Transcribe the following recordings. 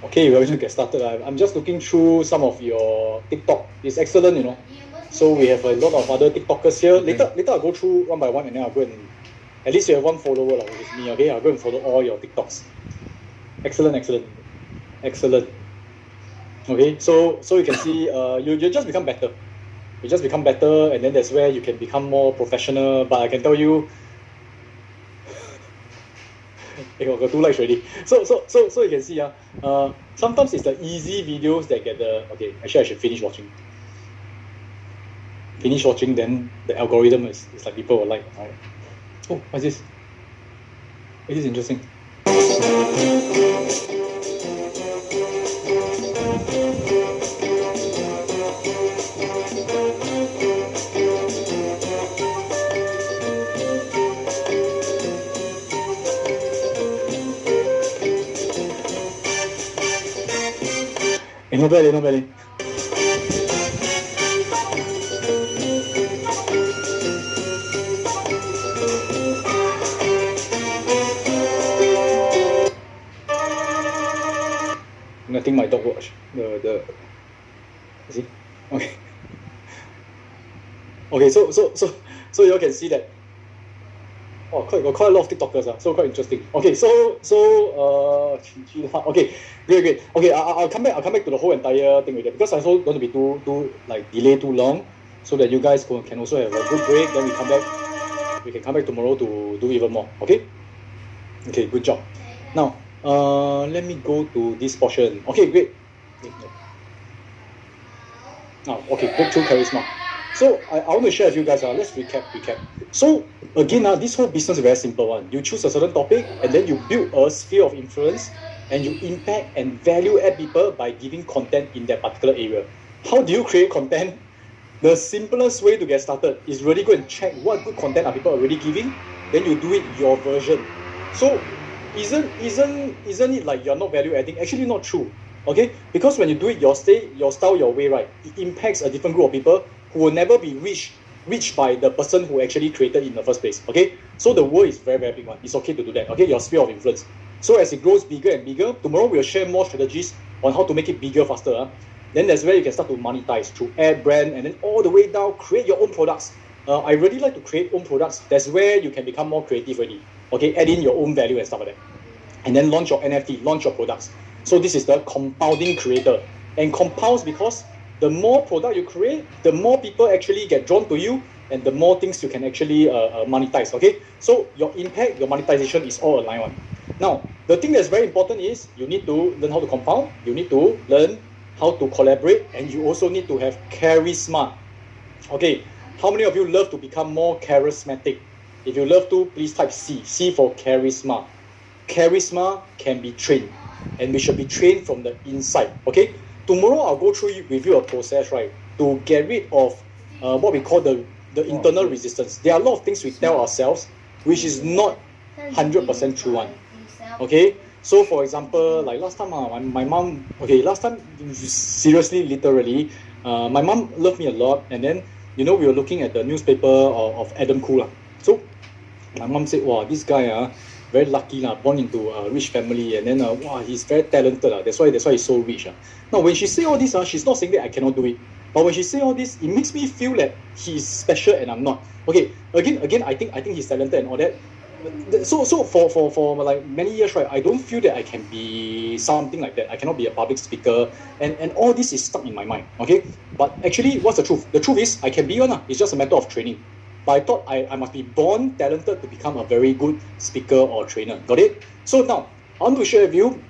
Okay, we're going to get started. I'm just looking through some of your TikTok. It's excellent, you know. So we have a lot of other TikTokers here. Okay. Later I'll go through one by one and then I'll go and at least you have one follower like with me. Okay, I'll go and follow all your TikToks. Excellent. Okay, so you can see you just become better. You just become better, and then that's where you can become more professional. But I can tell you, I got 2 likes already. So you can see sometimes it's the easy videos that get the okay. Actually, I should finish watching. Finish watching, then the algorithm is like people will like. Right? Oh, what's this? It is interesting. Not bad. Nothing my dog watch. The is it? Okay. Okay, so you all can see that. Oh, got quite a lot of TikTokers, so quite interesting. Okay, okay, great. Okay, I'll come back to the whole entire thing with it because I also don't want to be too like delay too long, so that you guys can also have a good break. Then we can come back tomorrow to do even more. Okay, good job. Now, let me go to this portion. Okay, great. Now, okay, breakthrough charisma. So I want to share with you guys. Let's recap. So again, this whole business is a very simple one. You choose a certain topic and then you build a sphere of influence and you impact and value add people by giving content in that particular area. How do you create content? The simplest way to get started is really go and check what good content are people already giving. Then you do it your version. So isn't it like you're not value adding? Actually, not true. Okay, because when you do it your style, your way, right, it impacts a different group of people who will never be reached by the person who actually created it in the first place. Okay, so the world is very, very big one. It's okay to do that. Okay, your sphere of influence. So as it grows bigger and bigger, tomorrow we'll share more strategies on how to make it bigger faster. Then that's where you can start to monetize through ad, brand, and then all the way down, create your own products. I really like to create own products. That's where you can become more creative already. Okay, add in your own value and stuff like that. And then launch your NFT, launch your products. So this is the compounding creator. And compounds because the more product you create, the more people actually get drawn to you, and the more things you can actually monetize. Okay, so your impact, your monetization is all aligned one. Now, the thing that's very important is you need to learn how to compound, you need to learn how to collaborate, and you also need to have charisma. Okay, how many of you love to become more charismatic? If you love to, please type C for charisma. Charisma can be trained, and we should be trained from the inside. Okay, tomorrow I'll go through with you a process, right, to get rid of what we call the internal resistance. There are a lot of things we tell ourselves which is not 100% true one. Okay, so for example, like last time my mom, okay, last time seriously, literally, my mom loved me a lot, and then we were looking at the newspaper of Adam Khoo. So my mom said, wow, this guy very lucky born into a rich family, and then wow, he's very talented. That's why he's so rich. Now when she say all this, she's not saying that I cannot do it. But when she say all this, it makes me feel that he's special and I'm not. Okay, again, I think he's talented and all that. So for like many years, right, I don't feel that I can be something like that. I cannot be a public speaker, and all this is stuck in my mind. Okay, but actually, what's the truth? The truth is I can be one. It's just a matter of training. But I thought I must be born talented to become a very good speaker or trainer. Got it? So now I want to share with you.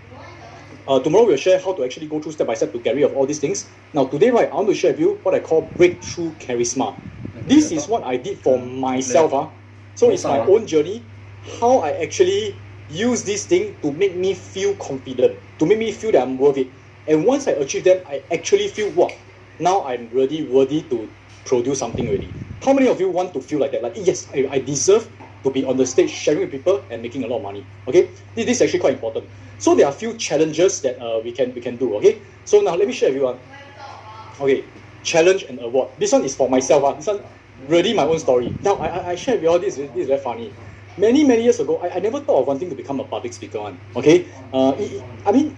Tomorrow we'll share how to actually go through step by step to get rid of all these things. Now today, right, I want to share with you what I call breakthrough charisma. This is what I did for myself. So it's my own journey, how I actually use this thing to make me feel confident, to make me feel that I'm worth it. And once I achieve that, I actually feel, wow, now I'm really worthy to produce something already. How many of you want to feel like that? Like, yes, I deserve to be on the stage sharing with people and making a lot of money. Okay, this is actually quite important. So there are a few challenges that we can do. Okay, so now let me share with you. Okay, challenge and award. This one is for myself. This one really my own story. Now I share with you all this. This is very funny. Many years ago, I never thought of wanting to become a public speaker. Okay, I mean,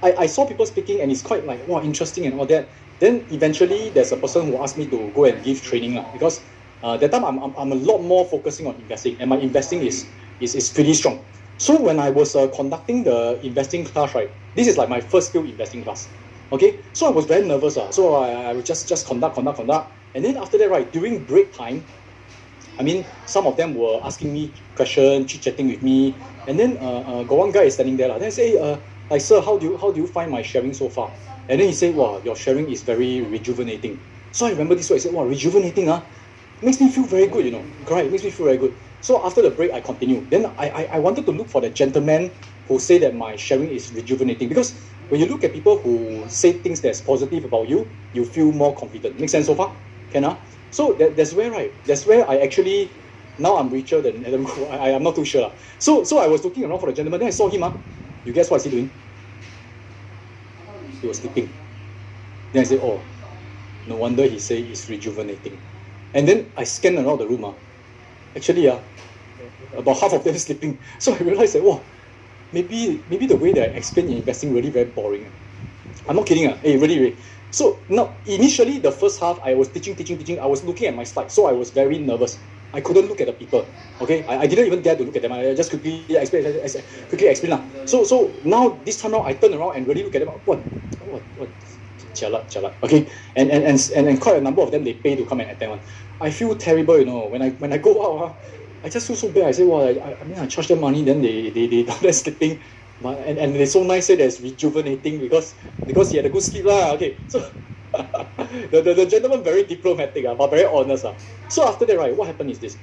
I saw people speaking and it's quite like, wow, interesting and all that. Then eventually there's a person who asked me to go and give training because that time I'm a lot more focusing on investing, and my investing is pretty strong. So when I was conducting the investing class, right, this is like my first field investing class. Okay, so I was very nervous. So I would just conduct. And then after that, right, during break time, I mean, some of them were asking me questions, chit-chatting with me. And then got one guy is standing there. Then I say, like, sir, how do you find my sharing so far? And then he said, wow, your sharing is very rejuvenating. So I remember this word. I said, wow, rejuvenating, makes me feel very good, you know. Correct, makes me feel very good. So after the break, I continued. Then I wanted to look for the gentleman who say that my sharing is rejuvenating. Because when you look at people who say things that's positive about you, you feel more confident. Make sense so far? Can So that's where I actually, now I'm richer than Adam Khoo. I'm not too sure. So I was looking around for the gentleman. Then I saw him. You guess what is he doing? He was sleeping. Then I said, oh, no wonder he say it's rejuvenating. And then I scanned around the room. Actually, about half of them sleeping. So I realized that, wow, maybe the way that I explain investing really very boring. I'm not kidding. Hey, really. So now, initially, the first half, I was teaching. I was looking at my slides, so I was very nervous. I couldn't look at the people. Okay, I didn't even dare to look at them. I just quickly explain. So now this time around, I turn around and really look at them. What? Jialat. Okay, and quite a number of them they pay to come and attend one. I feel terrible, you know. When I go out, I just feel so bad. I say, well, I mean, I charge them money, then they down there sleeping. But, and they so nice say that it's rejuvenating because he had a good sleep lah. Okay, so the gentleman very diplomatic but very honest So after that, right, what happened is this.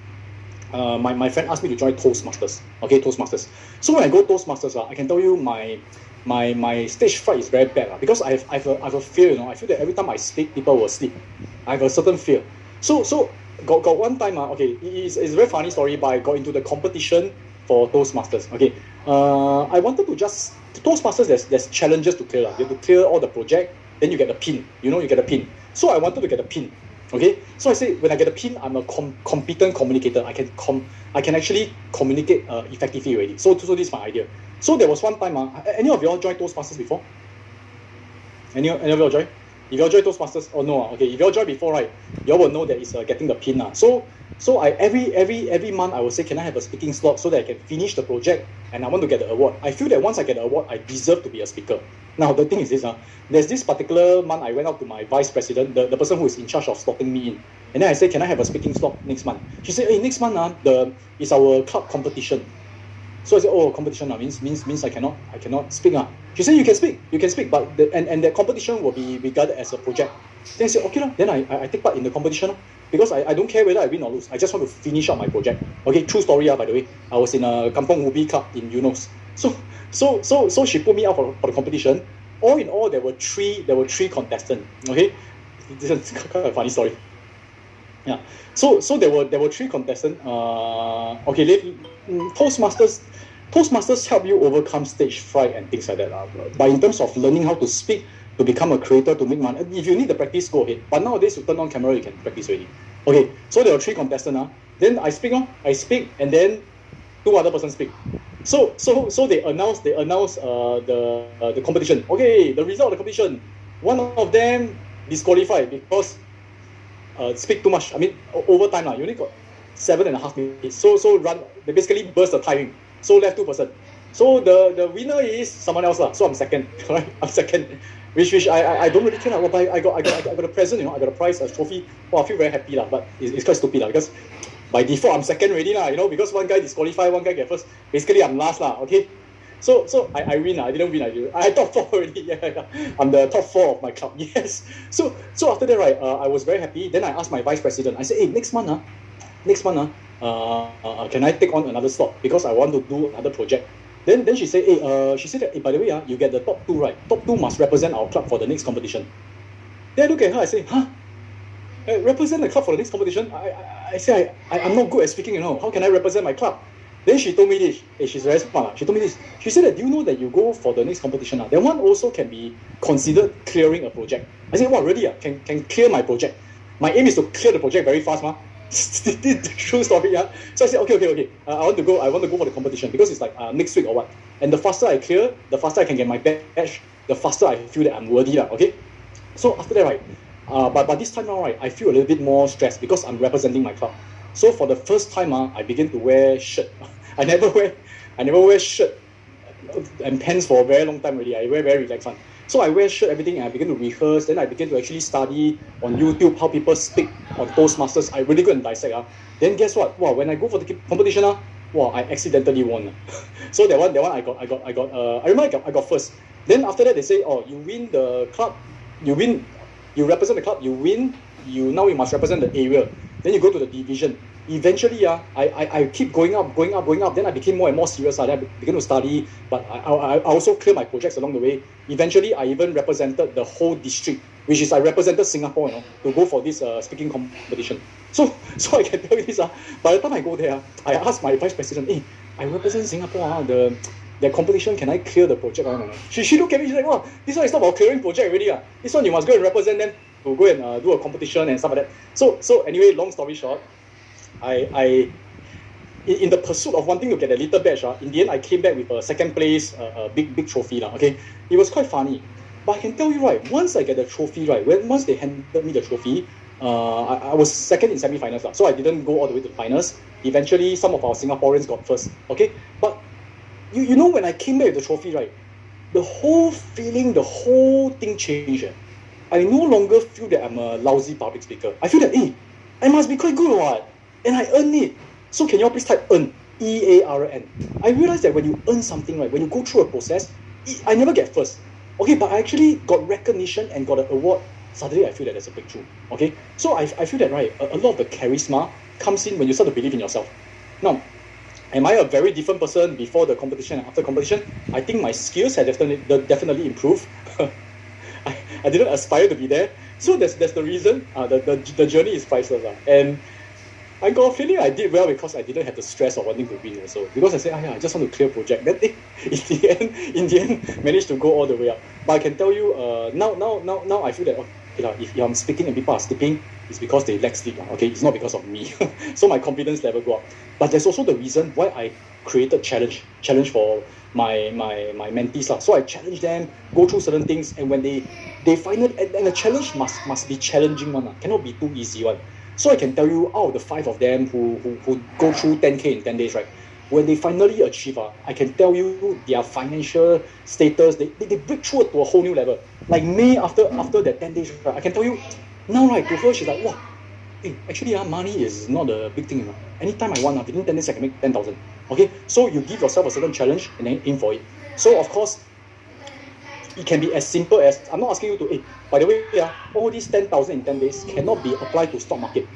My friend asked me to join Toastmasters. Okay, Toastmasters. So when I go Toastmasters, I can tell you my stage fright is very bad because I have a fear. You know, I feel that every time I speak, people will sleep. I have a certain fear. So got one time okay, it's a very funny story. But I got into the competition for Toastmasters. Okay, I wanted to just Toastmasters. There's challenges to clear. You have to clear all the project. Then you get the pin. You know, you get a pin. So I wanted to get a pin. Okay, so I say when I get a pin, I'm a competent communicator. I can actually communicate effectively already. So this is my idea. So there was one time. Any of you all joined Toastmasters before? Any of you all joined? If you all joined Toastmasters or no? Okay, if you all joined before, right, you all will know that it's getting the pin. So I every month I will say, can I have a speaking slot so that I can finish the project and I want to get the award. I feel that once I get the award, I deserve to be a speaker. Now the thing is this, there's this particular month I went out to my vice president, the person who is in charge of slotting me in. And then I said, can I have a speaking slot next month? She said, hey, next month it's our club competition. So I said, oh, competition means I cannot speak. She said, you can speak, but the competition will be regarded as a project. Then I said, okay, then I take part in the competition because I don't care whether I win or lose. I just want to finish up my project. Okay, true story, by the way. I was in a Kampong Ubi Club in Eunos. So she put me out for the competition. All in all, there were three contestants. Okay, this is kind of a funny story. Yeah. So there were three contestants. Okay, Toastmasters help you overcome stage fright and things like that. But in terms of learning how to speak, to become a creator, to make money, if you need the practice, go ahead. But nowadays, you turn on camera, you can practice already. Okay, so there were three contestants. Then I speak, and then two other persons speak. So they announced the competition. Okay, the result of the competition. One of them disqualified because speak too much. I mean, over time you only got 7.5 minutes. So they basically burst the timing. So left 2%. So the winner is someone else So I'm second. Right? I'm second. Which I don't really care. But I got a present. You know, I got a prize, a trophy. Well, I feel very happy But it's quite stupid because by default I'm second already You know, because one guy disqualified, one guy get first. Basically I'm last Okay. So I win I didn't win. I top 4 already. Yeah. I'm the top 4 of my club. Yes. So after that, right, I was very happy. Then I asked my vice president. I said, hey, next month, can I take on another slot because I want to do another project. Then she said, hey, by the way, you get the top 2, right? Top 2 must represent our club for the next competition. Then I look at her, I say, huh? Represent the club for the next competition? I say, I'm not good at speaking, you know. How can I represent my club? Then she told me this. Hey, she's very smart. She told me this. She said that, do you know that you go for the next competition? That one also can be considered clearing a project. I said, wow, really? Can clear my project? My aim is to clear the project very fast, True story, So I said, okay. I want to go for the competition because it's like next week or what. And the faster I clear, the faster I can get my badge the faster I feel that I'm worthy, okay? So after that, right, but this time around, right, I feel a little bit more stressed because I'm representing my club. So for the first time, I begin to wear shirt. I never wear shirt and pants for a very long time already. I wear very relaxed one. So I wear shirt, everything, and I begin to rehearse. Then I begin to actually study on YouTube how people speak on Toastmasters. I really go and dissect. Then guess what? Wow, when I go for the competition, wow, I accidentally won. So that one I got. I remember I got first. Then after that they say, oh, you win the club, you represent the club, you win. Now you must represent the area. Then you go to the division. Eventually, I keep going up. Then I became more and more serious. Then I began to study, but I also cleared my projects along the way. Eventually, I even represented the whole district, which is I represented Singapore, to go for this speaking competition. So I can tell you this. By the time I go there, I asked my vice president, hey, I represent Singapore. The competition, can I clear the project? She looked at me, she's like, wow, this one is not about clearing project already. This one you must go and represent them to go and do a competition and stuff like that. So anyway, long story short, I in the pursuit of wanting to get a little badge, in the end I came back with a second place, a big trophy. Okay, it was quite funny. But I can tell you, right, once I get the trophy, right, once they handed me the trophy, I was second in semi-finals, so I didn't go all the way to the finals. Eventually, some of our Singaporeans got first. Okay, but you know, when I came back with the trophy, right, the whole feeling, the whole thing changed. I no longer feel that I'm a lousy public speaker. I feel that, hey, I must be quite good or what? And I earn it. So can you all please type earn, E-A-R-N. I realized that when you earn something, right, when you go through a process, I never get first. Okay, but I actually got recognition and got an award. Suddenly I feel that there's a breakthrough. Okay, so I feel that, right, a lot of the charisma comes in when you start to believe in yourself. Now, am I a very different person before the competition and after competition? I think my skills have definitely improved. I didn't aspire to be there. So that's the reason. The journey is priceless. And I got a feeling I did well because I didn't have the stress of wanting to win also. Because I said, I just want to clear project. Then in the end, managed to go all the way up. But I can tell you, now I feel that if I'm speaking and people are sleeping, it's because they lack sleep. Okay, it's not because of me. So my confidence level go up. But there's also the reason why I created challenge for my mentees. So I challenge them, go through certain things, and when they find it, and the challenge must be challenging one. Cannot be too easy one. So I can tell you, out of the 5 of them who go through 10K in 10 days, right? When they finally achieve, I can tell you their financial status, they break through to a whole new level. Like May, after that 10 days, right, I can tell you, now, right, to her, she's like, wow, hey, actually, money is not a big thing. Anytime I want, within 10 days, I can make 10,000. Okay, so you give yourself a certain challenge and then aim for it. So, of course, it can be as simple as, I'm not asking you to, hey, by the way, all these 10,000 in 10 days cannot be applied to stock market.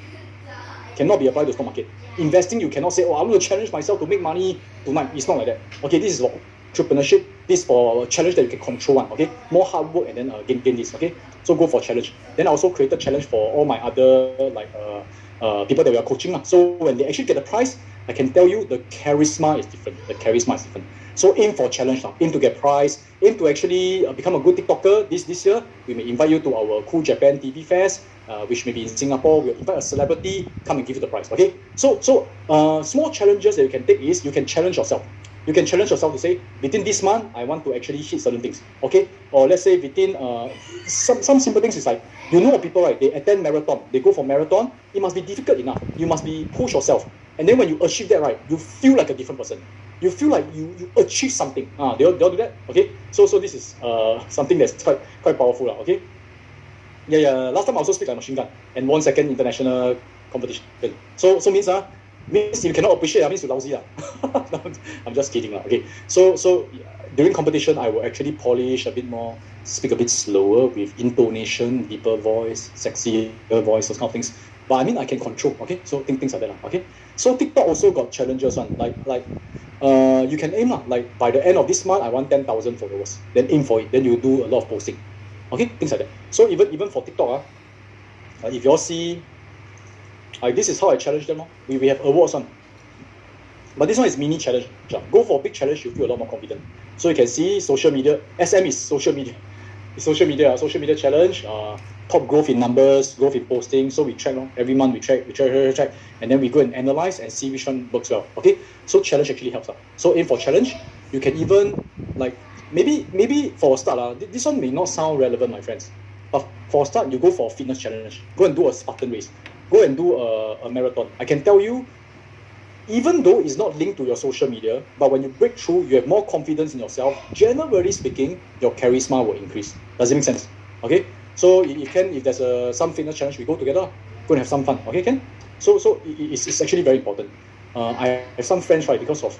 Investing, you cannot say, I want to challenge myself to make money tonight. It's not like that. Okay, this is for entrepreneurship. This is for a challenge that you can control one. Okay, more hard work and then gain this. Okay, so go for challenge. Then I also created challenge for all my other people that we are coaching. So when they actually get the prize, I can tell you the charisma is different. So aim for challenge now. Aim to get prize. Aim to actually become a good TikToker. This year, we may invite you to our Cool Japan TV Fest, which may be in Singapore. We'll invite a celebrity, come and give you the prize. Okay. So small challenges that you can take is you can challenge yourself. You can challenge yourself to say, within this month, I want to actually hit certain things. Okay. Or let's say within some simple things is like, you know, people, right? They attend marathon. They go for marathon. It must be difficult enough. You must be push yourself. And then when you achieve that, right, you feel like a different person. You feel like you achieve something. They all do that. Okay. So this is something that's quite powerful. Okay. Yeah. Last time I also speak like machine gun and won second international competition. So means you cannot appreciate. Means you lousy. I'm just kidding. Okay. So during competition, I will actually polish a bit more, speak a bit slower with intonation, deeper voice, sexier voice, those kind of things. But I mean, I can control. Okay. So things like that. Okay. So TikTok also got challenges one. Like you can aim like by the end of this month, I want 10,000 followers. Then aim for it. Then you do a lot of posting. Okay, things like that. So even for TikTok, if you all see, this is how I challenge them. We have awards on. But this one is mini challenge. Go for a big challenge, you feel a lot more confident. So you can see social media. SM is social media. It's social media challenge. Top growth in numbers, growth in posting. So we track every month. We track, and then we go and analyze and see which one works well. Okay, so challenge actually helps. So aim for challenge. You can even maybe for a start, this one may not sound relevant, my friends. But for a start, you go for a fitness challenge. Go and do a Spartan race. Go and do a marathon. I can tell you, even though it's not linked to your social media, but when you break through, you have more confidence in yourself. Generally speaking, your charisma will increase. Does it make sense? Okay? So if there's some fitness challenge, we go together. Go and have some fun. Okay, Ken? So it's actually very important. I have some friends, right, because of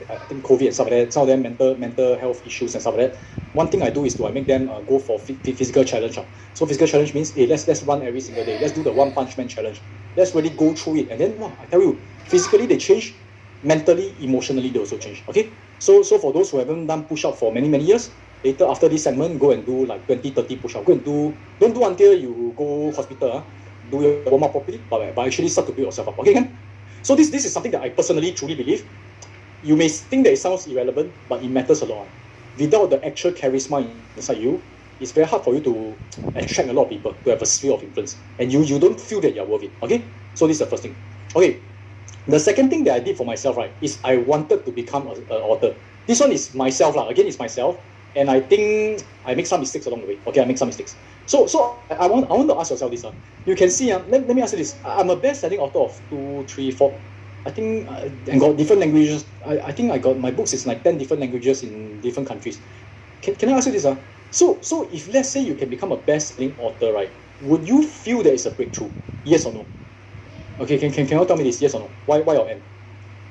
I think COVID and stuff like that, some of them mental health issues and stuff like that. One thing I do is I make them go for physical challenge. So physical challenge means, hey, let's run every single day. Let's do the One Punch Man challenge. Let's really go through it. And then, wow, I tell you, physically they change, mentally, emotionally they also change. Okay? So for those who haven't done push-up for many years, later after this segment, go and do like 20, 30 push-up. Don't do until you go hospital. Do your warm-up properly, but actually start to build yourself up. Okay, Ken? So this is something that I personally truly believe. You may think that it sounds irrelevant, but it matters a lot. Without the actual charisma inside you, it's very hard for you to attract a lot of people, to have a sphere of influence. And you don't feel that you're worth it. Okay? So this is the first thing. Okay. The second thing that I did for myself, right, is I wanted to become an author. This one is myself. Again, it's myself. And I think I make some mistakes along the way. Okay, I make some mistakes. So I want to ask yourself this. You can see, let me ask you this. I'm a best-selling author of 2, 3, 4. I think and got different languages. I think I got my books is like 10 different languages in different countries. Can I ask you this? So if let's say you can become a best-selling author, right? Would you feel that it's a breakthrough? Yes or no? Okay, can you tell me this? Yes or no? Why or and?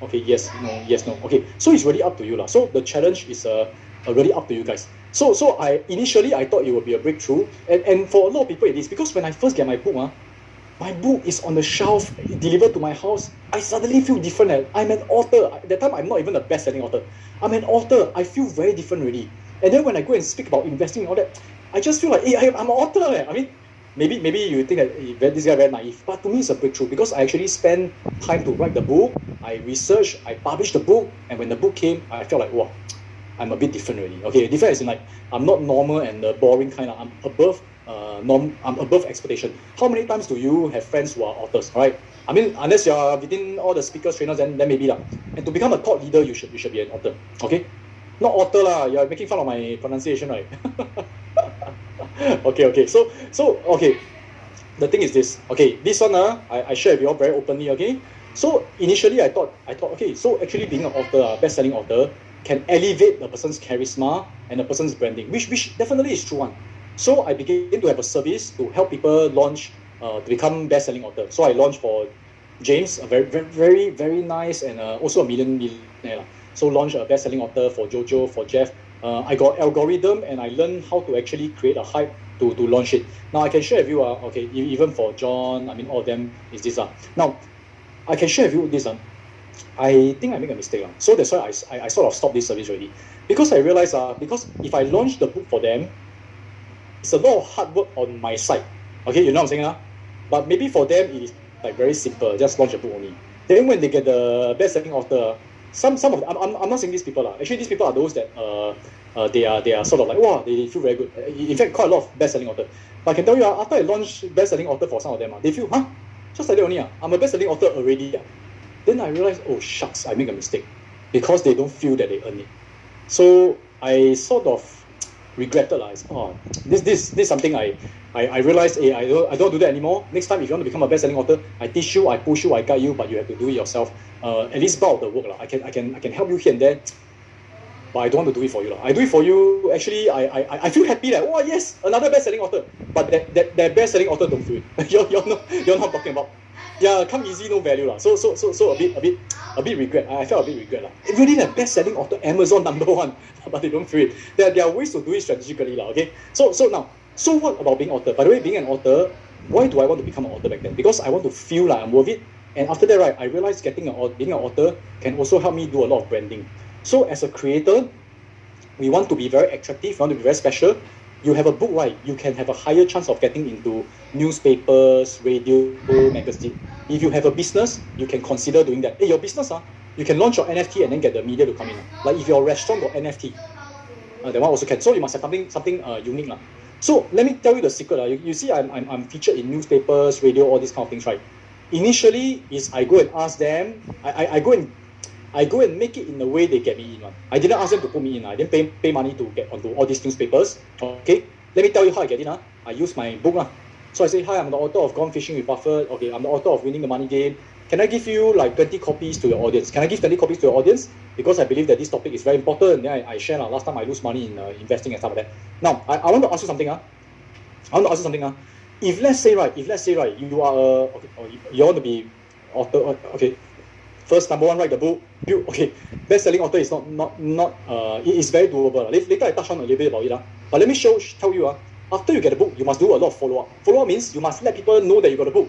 Okay, yes, no. Okay, so it's really up to you. So the challenge is really up to you guys. So initially I thought it would be a breakthrough. And for a lot of people it is, because when I first get my book, my book is on the shelf, delivered to my house. I suddenly feel different. I'm an author. At that time, I'm not even a best-selling author. I'm an author. I feel very different already. And then when I go and speak about investing and all that, I just feel like, hey, I'm an author. I mean, maybe you think that this guy very naive, but to me it's a breakthrough because I actually spent time to write the book. I researched, I published the book, and when the book came, I felt like, wow, I'm a bit different already. Okay, different as in like, I'm not normal and the boring kind of, I'm above I'm above expectation. How many times do you have friends who are authors, right? I mean, unless you're within all the speakers, trainers, then maybe lah. And to become a thought leader, you should be an author, okay? Not author lah. You're making fun of my pronunciation, right? okay. So okay. The thing is this. Okay, this one I share with you all very openly. Okay. So initially I thought okay. So actually being an author, best-selling author, can elevate the person's charisma and the person's branding, which definitely is true one. So I began to have a service to help people launch to become best-selling author. So I launched for James, a very nice and also a millionaire. So launched a best-selling author for Jojo, for Jeff. I got algorithm and I learned how to actually create a hype to launch it. Now I can share with you, okay, even for John, I mean all of them is this. Now, I can share with you this. I think I make a mistake. So that's why I sort of stopped this service already. Because I realized, because if I launch the book for them, it's a lot of hard work on my side. Okay, you know what I'm saying? But maybe for them, it is like very simple, just launch a book only. Then when they get the best-selling author, some of I'm not saying these people. Actually, these people are those that they are sort of like, wow, they feel very good. In fact, quite a lot of best-selling author. But I can tell you, after I launched best-selling author for some of them, they feel, just like that only. I'm a best-selling author already. Then I realized, oh shucks, I make a mistake. Because they don't feel that they earn it. So I sort of regretted this is something I realized, I don't do that anymore. Next time if you want to become a best-selling author, I teach you, I push you, I guide you, but you have to do it yourself. At least part of the work. I can help you here and there, but I don't want to do it for you. I do it for you, actually I feel happy that, oh yes, another best-selling author. But that best-selling author don't feel it. you're not what I'm talking about. Yeah, come easy, no value. So a bit regret. I felt a bit regret. Really the best-selling author, Amazon #1, but they don't feel it. There are ways to do it strategically. Okay. So now, what about being author? By the way, being an author, why do I want to become an author back then? Because I want to feel like I'm worth it. And after that, right, I realized being an author can also help me do a lot of branding. So as a creator, we want to be very attractive, we want to be very special. You have a book, right? You can have a higher chance of getting into newspapers, radio, magazine. If you have a business, you can consider doing that. Hey, your business, you can launch your NFT and then get the media to come in. Like if your restaurant got NFT, that one also can. So you must have something unique. So let me tell you the secret. You see, I'm featured in newspapers, radio, all these kind of things, right? Initially, is I go and ask them. I go and I go and make it in a way they get me in. I didn't ask them to put me in. I didn't pay money to get onto all these newspapers. Okay, let me tell you how I get in. I use my book. So I say, hi, I'm the author of Gone Fishing with Buffett. Okay, I'm the author of Winning the Money Game. Can I give you like 20 copies to your audience? Can I give 20 copies to your audience? Because I believe that this topic is very important. Then I share. Last time I lose money in investing and stuff like that. Now, I want to ask you something. If let's say you are you want to be author. Okay, first, number one, write the book. Build. Okay, best-selling author is not it is very doable. Later I touch on a little bit about it. But let me tell you. After you get a book, you must do a lot of follow-up. Follow-up means you must let people know that you got a book.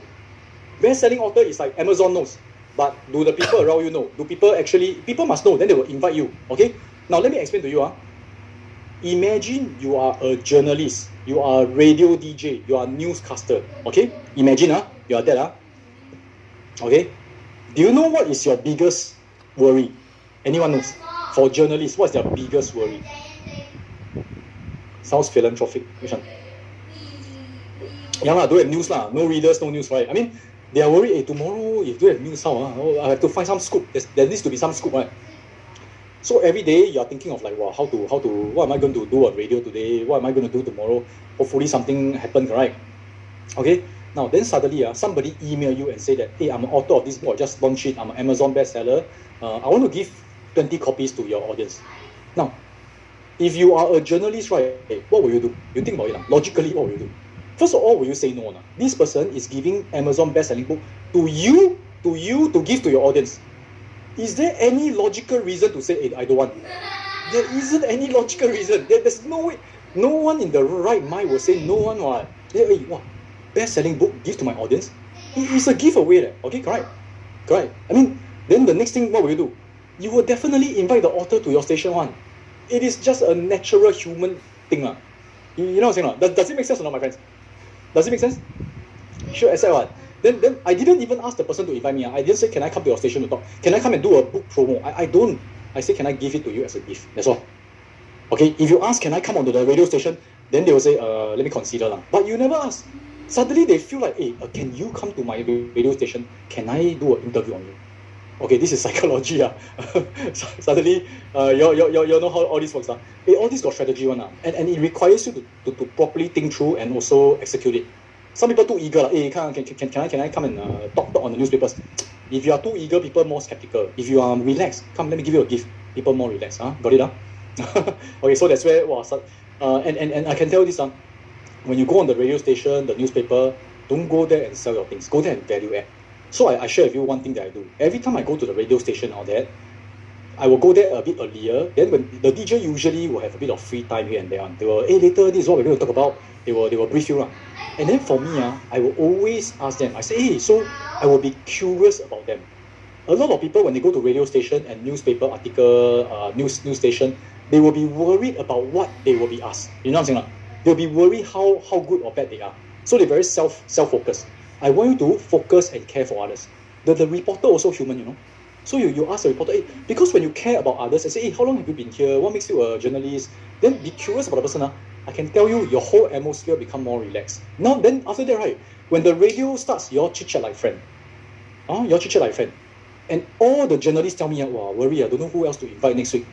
Best-selling author is like Amazon knows, but do the people around you know? Do people must know, then they will invite you. Okay? Now let me explain to you. Imagine you are a journalist, you are a radio DJ, you are a newscaster. Okay? Imagine you are that. Okay? Do you know what is your biggest worry? Anyone knows? For journalists, what's their biggest worry? Sounds philanthropic. Which one? Don't have news lah. No readers, no news, right? I mean, they are worried, tomorrow if you don't have news, how? I have to find some scoop. There needs to be some scoop, right? So every day you are thinking of like, wow, how to, what am I going to do on radio today? What am I going to do tomorrow? Hopefully something happens, right? Okay. Now then suddenly somebody email you and say that, hey, I'm an author of this book, I just launched it, I'm an Amazon bestseller. I want to give 20 copies to your audience. Now, if you are a journalist, right, what will you do? You think about it. Logically, what will you do? First of all, will you say no? This person is giving Amazon best-selling book to you to give to your audience. Is there any logical reason to say, hey, I don't want? There isn't any logical reason. There's no way. No one in the right mind will say no one. Hey, wow, best-selling book, give to my audience. It's a giveaway. Okay, correct. I mean, then the next thing, what will you do? You will definitely invite the author to your station one. It is just a natural human thing. You know what I'm saying? Does it make sense or not, my friends? Does it make sense? Sure, accept what? Then I didn't even ask the person to invite me. I didn't say, can I come to your station to talk? Can I come and do a book promo? I don't. I say, can I give it to you as a gift? That's all. Okay, if you ask, can I come onto the radio station? Then they will say, let me consider. But you never ask. Suddenly they feel like, hey, can you come to my radio station? Can I do an interview on you? Okay, this is psychology. Suddenly, you know how all this works. All this got strategy one. And it requires you to properly think through and also execute it. Some people too eager. Hey, can I come and talk on the newspapers? If you are too eager, people more skeptical. If you are relaxed, come, let me give you a gift. People more relaxed. Got it? Okay, so that's where, and I can tell you this. When you go on the radio station, the newspaper, don't go there and sell your things. Go there and value add. So I share with you one thing that I do. Every time I go to the radio station or that, I will go there a bit earlier. Then when the DJ usually will have a bit of free time here and there. They will, hey, later this is what we're going to talk about. They will brief you. And then for me, I will always ask them. I say, hey, so I will be curious about them. A lot of people, when they go to radio station and newspaper article, news station, they will be worried about what they will be asked. You know what I'm saying? They'll be worried how good or bad they are. So they're very self-focused. I want you to focus and care for others. The reporter also human, you know. So you ask the reporter, hey, because when you care about others and say, hey, how long have you been here? What makes you a journalist? Then be curious about the person. I can tell you, your whole atmosphere become more relaxed. Now, then after that, right, when the radio starts, you all chit-chat like friend. And all the journalists tell me, wow, worry, I don't know who else to invite next week.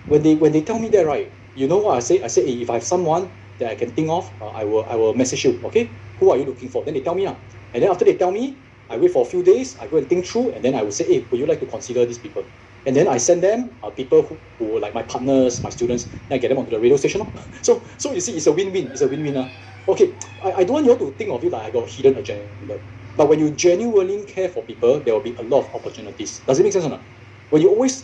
When they tell me that, right, you know what I say? I say, hey, if I have someone that I can think of, I will message you, okay? Who are you looking for? Then they tell me. And then after they tell me, I wait for a few days, I go and think through, and then I will say, hey, would you like to consider these people? And then I send them people who like my partners, my students, and I get them onto the radio station. So you see, it's a win-win. Okay, I don't want you all to think of it like I got a hidden agenda. But when you genuinely care for people, there will be a lot of opportunities. Does it make sense or not? When you always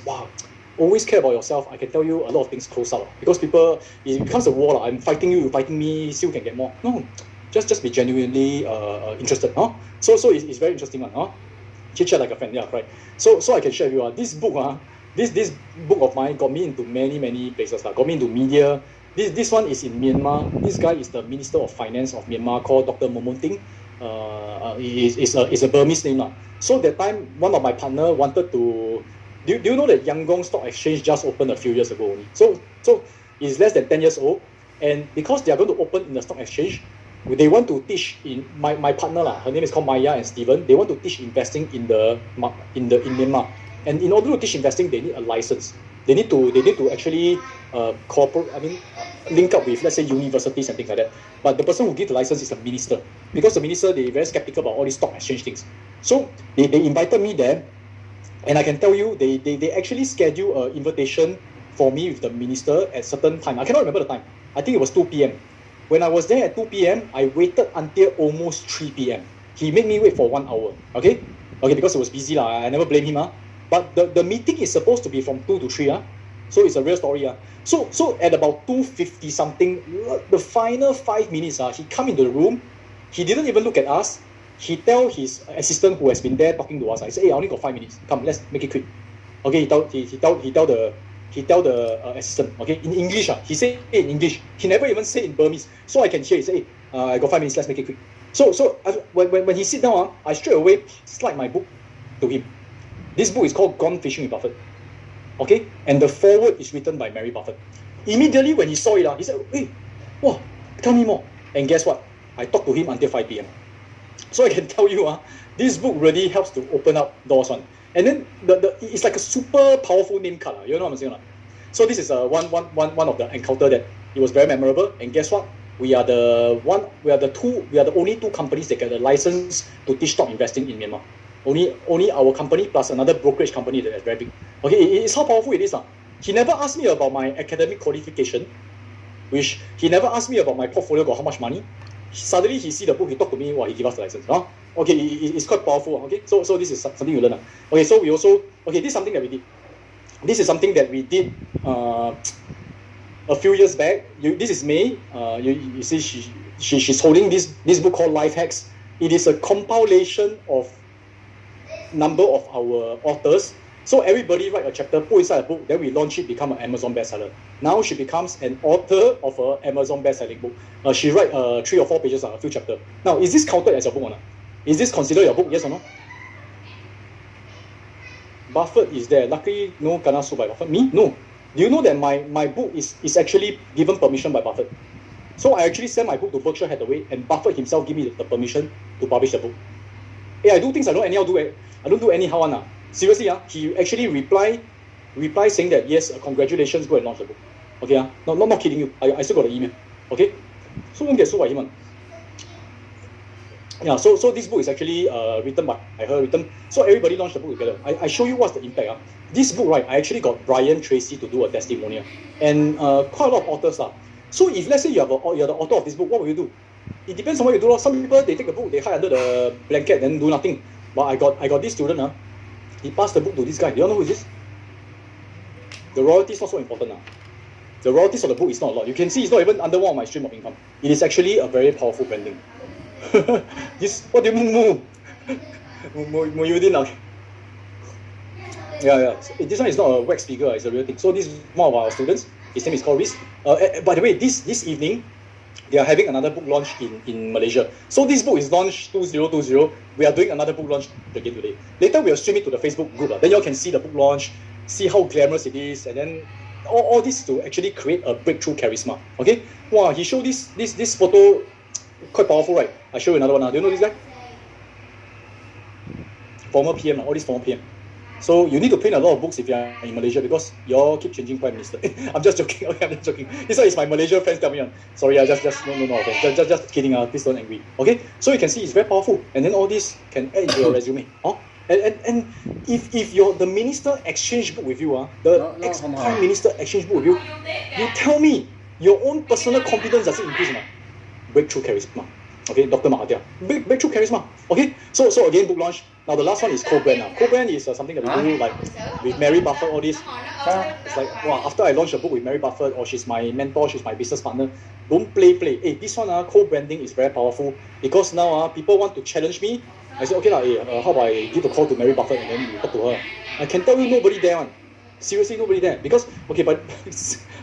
care about yourself, I can tell you a lot of things close out. Because people, it becomes a war. I'm fighting you, you're fighting me, still can get more. No. Just be genuinely interested. So it's very interesting. Chit-chat like a friend, yeah, right. So I can share with you. This book, this book of mine got me into many places. Got me into media. This one is in Myanmar. This guy is the Minister of Finance of Myanmar called Dr. Momonting. It's a Burmese name. So that time, one of my partner wanted to... Do you know that Yangon Stock Exchange just opened a few years ago only? So it's less than 10 years old. And because they are going to open in the stock exchange, they want to teach in my partner her name is called Maya and Steven. They want to teach investing in Myanmar. And in order to teach investing, they need a license. They need to actually cooperate. Link up with, let's say, universities and things like that. But the person who gives the license is a minister, because the minister, they're very skeptical about all these stock exchange things. So they invited me there, and I can tell you, they actually schedule an invitation for me with the minister at certain time. I cannot remember the time. I think it was 2 p.m. When I was there at 2 p.m., I waited until almost 3 p.m. He made me wait for 1 hour. Okay, because it was busy lah. I never blame him. But the meeting is supposed to be from 2 to 3. So it's a real story. So at about 2:50 something, the final 5 minutes, he come into the room. He didn't even look at us. He tell his assistant who has been there talking to us. I said, hey, I only got 5 minutes. Come, let's make it quick. Okay, he tell the assistant. Okay, in English. He said in English. He never even say in Burmese. So I can hear. He say, hey, I got 5 minutes. Let's make it quick. So when he sit down, I straight away slide my book to him. This book is called Gone Fishing with Buffett. Okay, and the foreword is written by Mary Buffett. Immediately when he saw it, he said, hey, wow, tell me more. And guess what? I talked to him until 5 p.m. So I can tell you, this book really helps to open up doors. And then it's like a super powerful name card. You know what I'm saying? So this is one of the encounter that it was very memorable. And guess what? We are the only two companies that get a license to teach stock investing in Myanmar. Only our company plus another brokerage company that is very big. Okay, it's how powerful it is. He never asked me about my academic qualification, which he never asked me about my portfolio got how much money. Suddenly he see the book, he talk to me, he give us the license. Okay, it's quite powerful. Okay, so this is something you learn. Okay, so we also, this is something that we did. This is something that we did a few years back. This is May. You see she's holding this book called Life Hacks. It is a compilation of number of our authors. So everybody write a chapter, put inside a book, then we launch it, become an Amazon bestseller. Now she becomes an author of an Amazon bestselling book. She write 3 or 4 pages, a few chapters. Now, is this counted as a book or not? Is this considered your book, yes or no? Buffett is there. Luckily, no Kena Su by Buffett. Me? No. Do you know that my book is actually given permission by Buffett? So I actually sent my book to Berkshire Hathaway, and Buffett himself give me the permission to publish the book. I do things I don't anyhow do. I don't do anyhow. Seriously, he actually reply saying that yes, congratulations, go and launch the book. Okay, not kidding you. I still got the email. Okay, so won't get sued by him. Yeah, so this book is actually written by her. So everybody launched the book together. I show you what's the impact. This book, right? I actually got Brian Tracy to do a testimonial, and quite a lot of authors. So if let's say you're the author of this book, what will you do? It depends on what you do. Some people they take the book, they hide under the blanket, then do nothing. But I got this student. He passed the book to this guy. Do you know who is this? The royalty is not so important. The royalties of the book is not a lot. You can see it's not even under one of my stream of income. It is actually a very powerful branding. What do you mean, Muhyiddin? Yeah. This one is not a wax figure, it's a real thing. So this is one of our students. His name is called Riz. By the way, this evening, they are having another book launch in Malaysia. So this book is launched 2020. We are doing another book launch again today. Later we will stream it to the Facebook group. Then you all can see the book launch, see how glamorous it is, and then all this to actually create a breakthrough charisma. Okay? Wow, he showed this photo, quite powerful, right? I show you another one. Do you know this guy? Former PM, all these former PM. So you need to print a lot of books if you are in Malaysia because you all keep changing prime minister. I'm just joking. Okay, I'm just joking. This one is my Malaysia friends tell me. Sorry, just no. Okay. Just kidding. Please don't angry. Okay. So you can see it's very powerful, and then all this can add into your resume. And if the minister exchange book with you, the ex-prime minister exchange book with you, you tell me your own personal confidence does it increase, man? Breakthrough charisma. Okay, Dr. Mahathir. Breakthrough charisma. Okay. So again, book launch. Now the last one is co-brand. Co-brand is something that we do like with Mary Buffett, all this. It's like, wow, after I launch a book with Mary Buffett, or she's my mentor, she's my business partner, don't play. Hey, this one, co-branding is very powerful because now people want to challenge me. I say, okay, how about I give a call to Mary Buffett and then you talk to her. I can tell you nobody there, man. Seriously, nobody there. Because, okay, but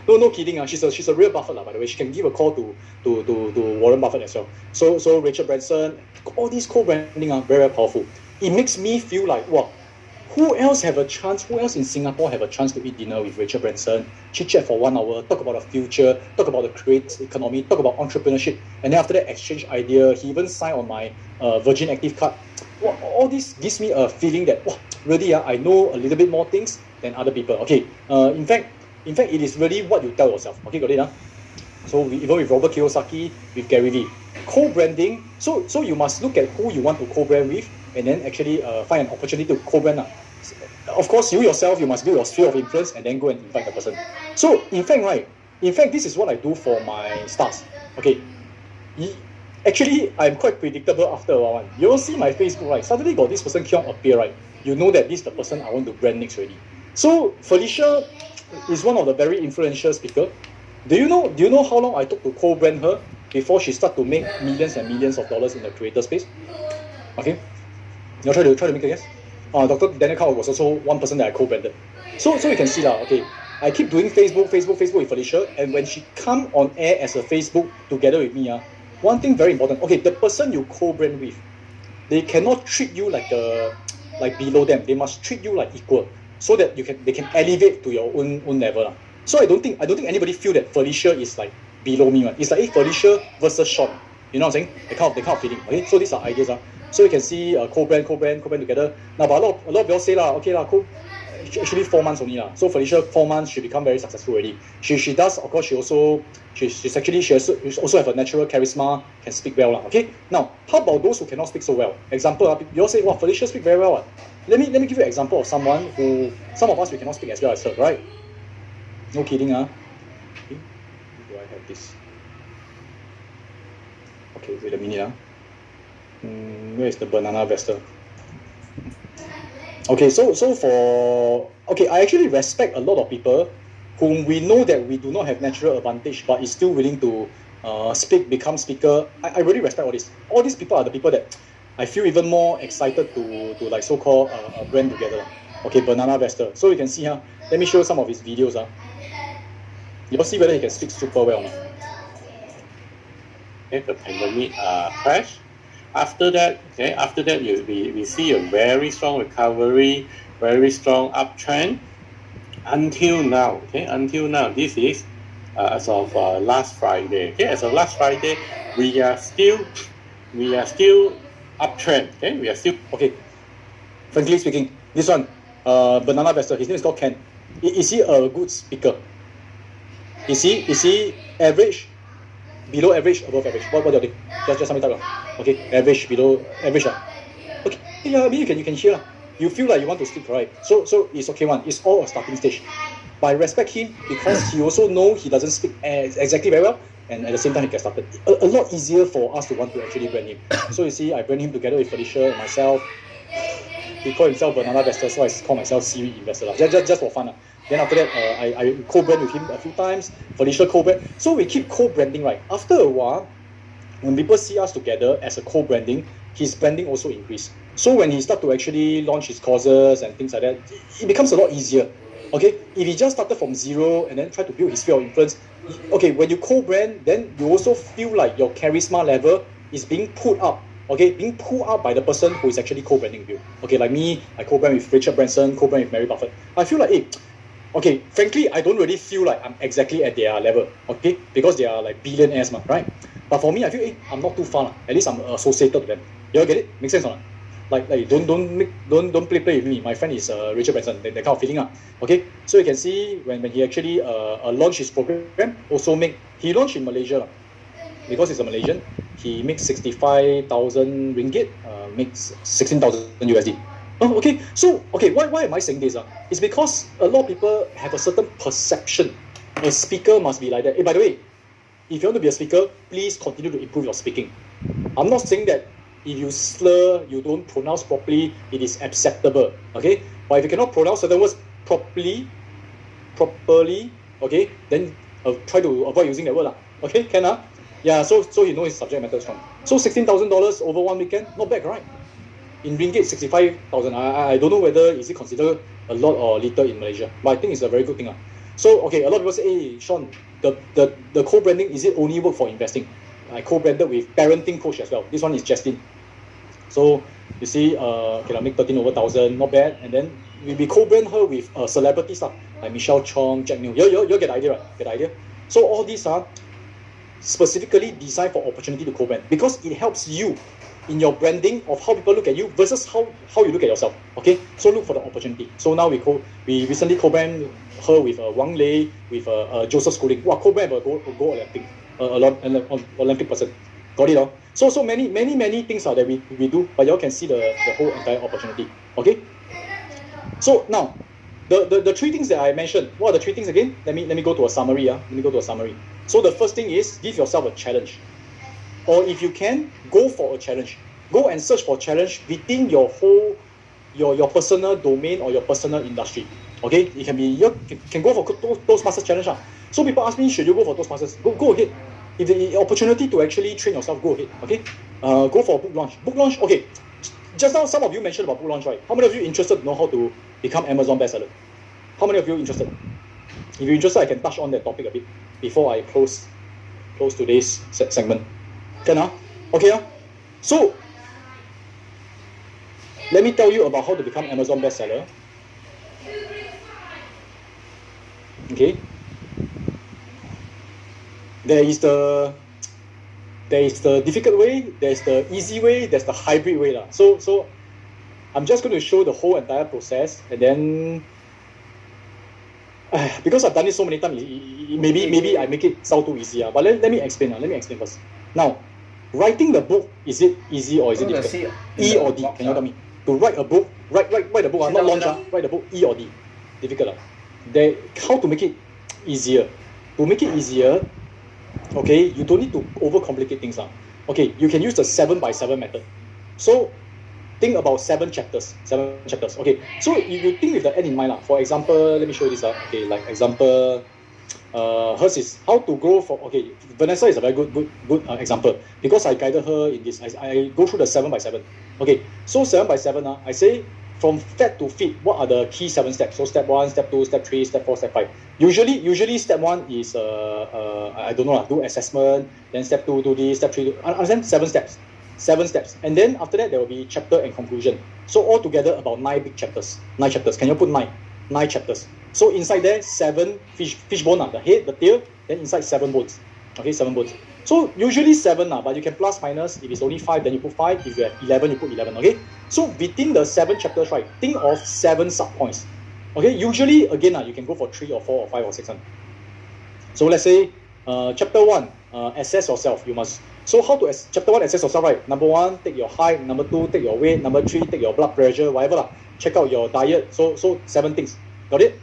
no kidding. She's a real Buffett, by the way. She can give a call to Warren Buffett as well. So Richard Branson, all these co-branding are very, very powerful. It makes me feel like, wow, who else in Singapore have a chance to eat dinner with Richard Branson, chit-chat for 1 hour, talk about the future, talk about the creative economy, talk about entrepreneurship, and then after that exchange idea. He even signed on my Virgin Active card. Wow, all this gives me a feeling that, wow, really I know a little bit more things than other people. Okay, in fact, it is really what you tell yourself. Okay, got it, huh? So even with Robert Kiyosaki, with Gary Vee, co-branding. So you must look at who you want to co-brand with, and then actually find an opportunity to co-brand. Of course, you yourself, you must build your sphere of influence, and then go and invite the person. So in fact, this is what I do for my stars. Okay, actually, I'm quite predictable after a while. You all see my Facebook, right? Suddenly got this person keep appear, right? You know that this is the person I want to brand next already. So Felicia is one of the very influential speaker. Do you know how long I took to co-brand her before she start to make millions and millions of dollars in the creator space? Okay, you try to make a guess. Dr. Daniel Kao was also one person that I co-branded. So you can see okay, I keep doing Facebook with Felicia, and when she come on air as a Facebook together with me, one thing very important. Okay, the person you co-brand with, they cannot treat you like below them. They must treat you like equal, so that they can elevate to your own level. So I don't think anybody feel that Felicia is like below me. It's like Felicia versus Sean. You know what I'm saying? The kind of feeling. Okay, so these are ideas. So you can see co-brand together. Now, but a lot of y'all say okay actually 4 months only So Felicia 4 months she become very successful already. She does, of course, she also have a natural charisma, can speak well Okay, now how about those who cannot speak so well? Example, you all say, wow, Felicia speak very well Let me give you an example of someone who some of us we cannot speak as well as her, right? No kidding, Okay, do I have this? Okay, wait a minute, where is the banana vesta? Okay, so I actually respect a lot of people whom we know that we do not have natural advantage, but is still willing to become speaker. I really respect all this. All these people are the people that I feel even more excited to like so-called brand together. Okay, Banana Vesta. So you can see let me show you some of his videos. You'll see whether he can speak super well. Okay, the pandemic crash. After that, we see a very strong recovery, very strong uptrend until now. Okay, this is as of last Friday. Okay, as of last Friday, we are still uptrend. Okay, we are still okay. Frankly speaking, this one, Banana Vesta, his name is called Ken. Is he a good speaker? Is he average? Below average, above average? What do you think? Just something type. Okay, average, below average. Okay, yeah, I mean you can hear. You feel like you want to speak, right? So it's okay one. It's all a starting stage. But I respect him because he also know he doesn't speak exactly very well, and at the same time he gets started. A lot easier for us to want to actually brand him. So you see, I brand him together with Felicia and myself. He called himself Banana Investor, so I call myself Siri Investor. Just for fun. Then after that, I co-brand with him a few times. Felicia co-brand. So we keep co-branding, right? After a while, when people see us together as a co-branding, his branding also increase. So when he start to actually launch his courses and things like that, it becomes a lot easier. Okay, if he just started from zero and then try to build his sphere of influence, okay, when you co-brand, then you also feel like your charisma level is being put up. Okay, being pulled up by the person who is actually co-branding with you. Okay, like me, I co-brand with Richard Branson, co-brand with Mary Buffett. I feel like, okay, frankly, I don't really feel like I'm exactly at their level, okay? Because they are like billionaires, right? But for me, I feel, I'm not too far. At least I'm associated with them. You all get it? Make sense or not? Like don't play with me. My friend is Richard Branson. That kind of feeling, okay? So you can see when he actually launched his program, he launched in Malaysia, because he's a Malaysian. He makes 65,000 ringgit, makes 16,000 USD. Oh, okay. So, why am I saying this? It's because a lot of people have a certain perception. A speaker must be like that. Hey, by the way, if you want to be a speaker, please continue to improve your speaking. I'm not saying that if you slur, you don't pronounce properly, it is acceptable. Okay? But if you cannot pronounce certain words properly, okay, then try to avoid using that word. Okay, can Yeah, so you know his subject matter strong. So $16,000 over one weekend, not bad, right? In ringgit, 65,000. I don't know whether is it considered a lot or little in Malaysia, but I think it's a very good thing. So okay, a lot of people say, hey Sean, the co-branding, is it only work for investing? I co-branded with parenting coach as well. This one is Justin. So you see, okay, I make 13 over 1,000, not bad. And then we co-brand her with celebrities like Michelle Chong, Jack Neo. You get the idea, right? Get the idea. So all these are specifically designed for opportunity to co-brand because it helps you in your branding of how people look at you versus how you look at yourself. Okay, so look for the opportunity. So now we recently co-brand her with Wang Lei, with Joseph Schooling. Wow, co-brand go Olympic, Olympic person. Got it, So many things that we do, but y'all can see the whole entire opportunity. Okay. So now, the three things that I mentioned. What are the three things again? Let me go to a summary. Let me go to a summary. So the first thing is give yourself a challenge, or if you can, go for a challenge. Go and search for challenge within your whole your personal domain or your personal industry. Okay, it can be you can go for Toastmasters challenge. So people ask me, should you go for Toastmasters? Go ahead. If the opportunity to actually train yourself, go ahead. Okay, go for book launch. Book launch. Okay, just now some of you mentioned about book launch, right? How many of you interested to know how to become Amazon bestseller? How many of you interested? If you're interested, I can touch on that topic a bit before I close today's segment. Can okay. So let me tell you about how to become Amazon bestseller. Okay. There is the difficult way, there's the easy way, there's the hybrid way. So I'm just going to show the whole entire process, and then because I've done it so many times, maybe I make it sound too easy. But let me explain. Let me explain first. Now, writing the book, is it easy or is it difficult? E or D? Can you tell me? To write a book, write the book, not launch. Write the book, E or D? Difficult. How to make it easier? To make it easier, okay, you don't need to overcomplicate things. Okay, you can use the 7x7 method. So think about 7 chapters. Okay, so if you think with the end in mind, for example, let me show you this. Okay, like example, hers is how to grow for. Okay, Vanessa is a very good example because I guided her in this. I go through the 7x7. Okay, so 7x7. I say from fat to fit, what are the key 7 steps? So step 1, step 2, step 3, step 4, step 5. Usually step 1 is I don't know, do assessment. Then step 2 do this, step 3 do. Understand? 7 steps. And then after that there will be chapter and conclusion. So altogether about 9 big chapters. 9 chapters. Can you put 9? 9 chapters. So inside there 7 fishbone, the head, the tail. Then inside 7 bones. Okay, 7 bones. So usually 7, but you can plus minus. If it's only 5, then you put 5. If you have 11, you put 11. Okay. So within the 7 chapters, right, think of 7 sub-points. Okay, usually, again, you can go for 3 or 4 or 5 or 6. So let's say, chapter 1, assess yourself. You must. So how to, chapter 1, assess yourself, right? Number 1, take your height. Number 2, take your weight. Number 3, take your blood pressure, whatever. Check out your diet. So 7 things. Got it?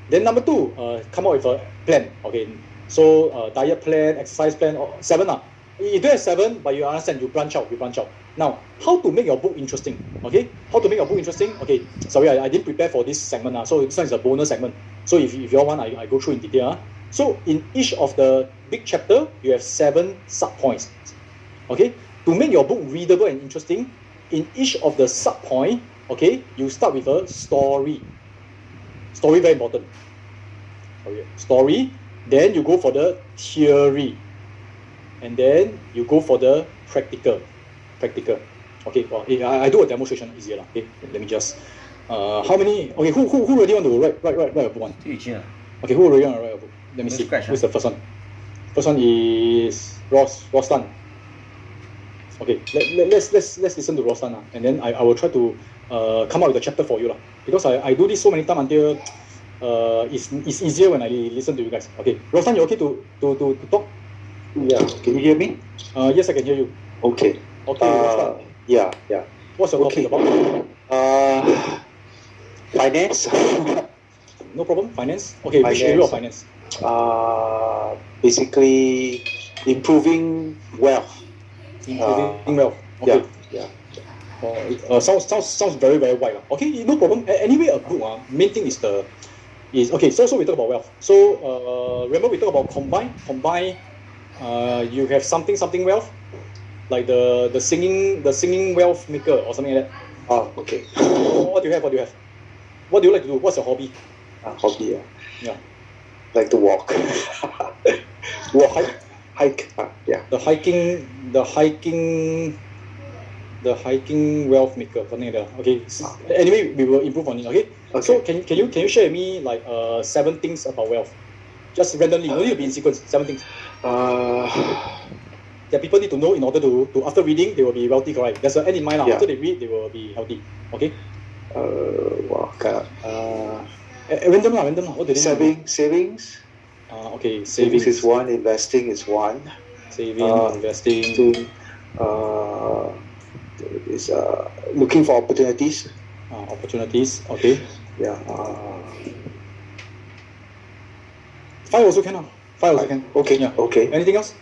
Then number 2, come up with a plan. Okay, so diet plan, exercise plan, 7. You don't have 7, but you understand, you branch out. Now, how to make your book interesting? Okay, how to make your book interesting? Okay, sorry, I didn't prepare for this segment. So this one is a bonus segment. So if you all want, I go through in detail. So in each of the big chapter, you have 7 sub-points. Okay, to make your book readable and interesting, in each of the sub-point, okay, you start with a story. Story very important. Story, then you go for the theory. And then you go for the practical. Okay, well, I do a demonstration easier. Okay, let me just. How many? Okay, who really want to write a book one? Okay, who really want to write a book? Let me see. Who's the first one? First one is Ross Tan. Okay, let's listen to Ross Tan, and then I will try to come up with a chapter for you, because I do this so many times until it's easier when I listen to you guys. Okay, Ross Tan, you okay to talk? Yeah, can you hear me? Yes, I can hear you. Okay. Okay. Yeah. What's your topic about? Finance. No problem. Finance. Okay. Which area of finance? Basically, improving wealth. Improving wealth. Okay. Yeah. Sounds very wide. Okay, no problem. Anyway, a book. Main thing is okay. So we talk about wealth. So remember we talk about combine. You have something wealth, like the singing wealth maker or something like that. Okay. What do you have? What do you like to do? What's your hobby? Hobby. Yeah. Like to walk. Hike. Yeah. The hiking wealth maker, something like that. Okay. Anyway, we will improve on it. Okay. So can you share with me like 7 things about wealth? Just randomly, you don't need to be in sequence. 7 things. that people need to know in order to after reading, they will be wealthy, correct? There's an end in mind. Yeah. After they read, they will be healthy. Okay? Wow, Random. What do they mean? savings. Okay, Savings savings. is one, investing is one. Saving, investing. To, is looking for opportunities. Opportunities. Okay. Yeah. 5 also can. 5 also can. Okay. Yeah. Okay. Anything else?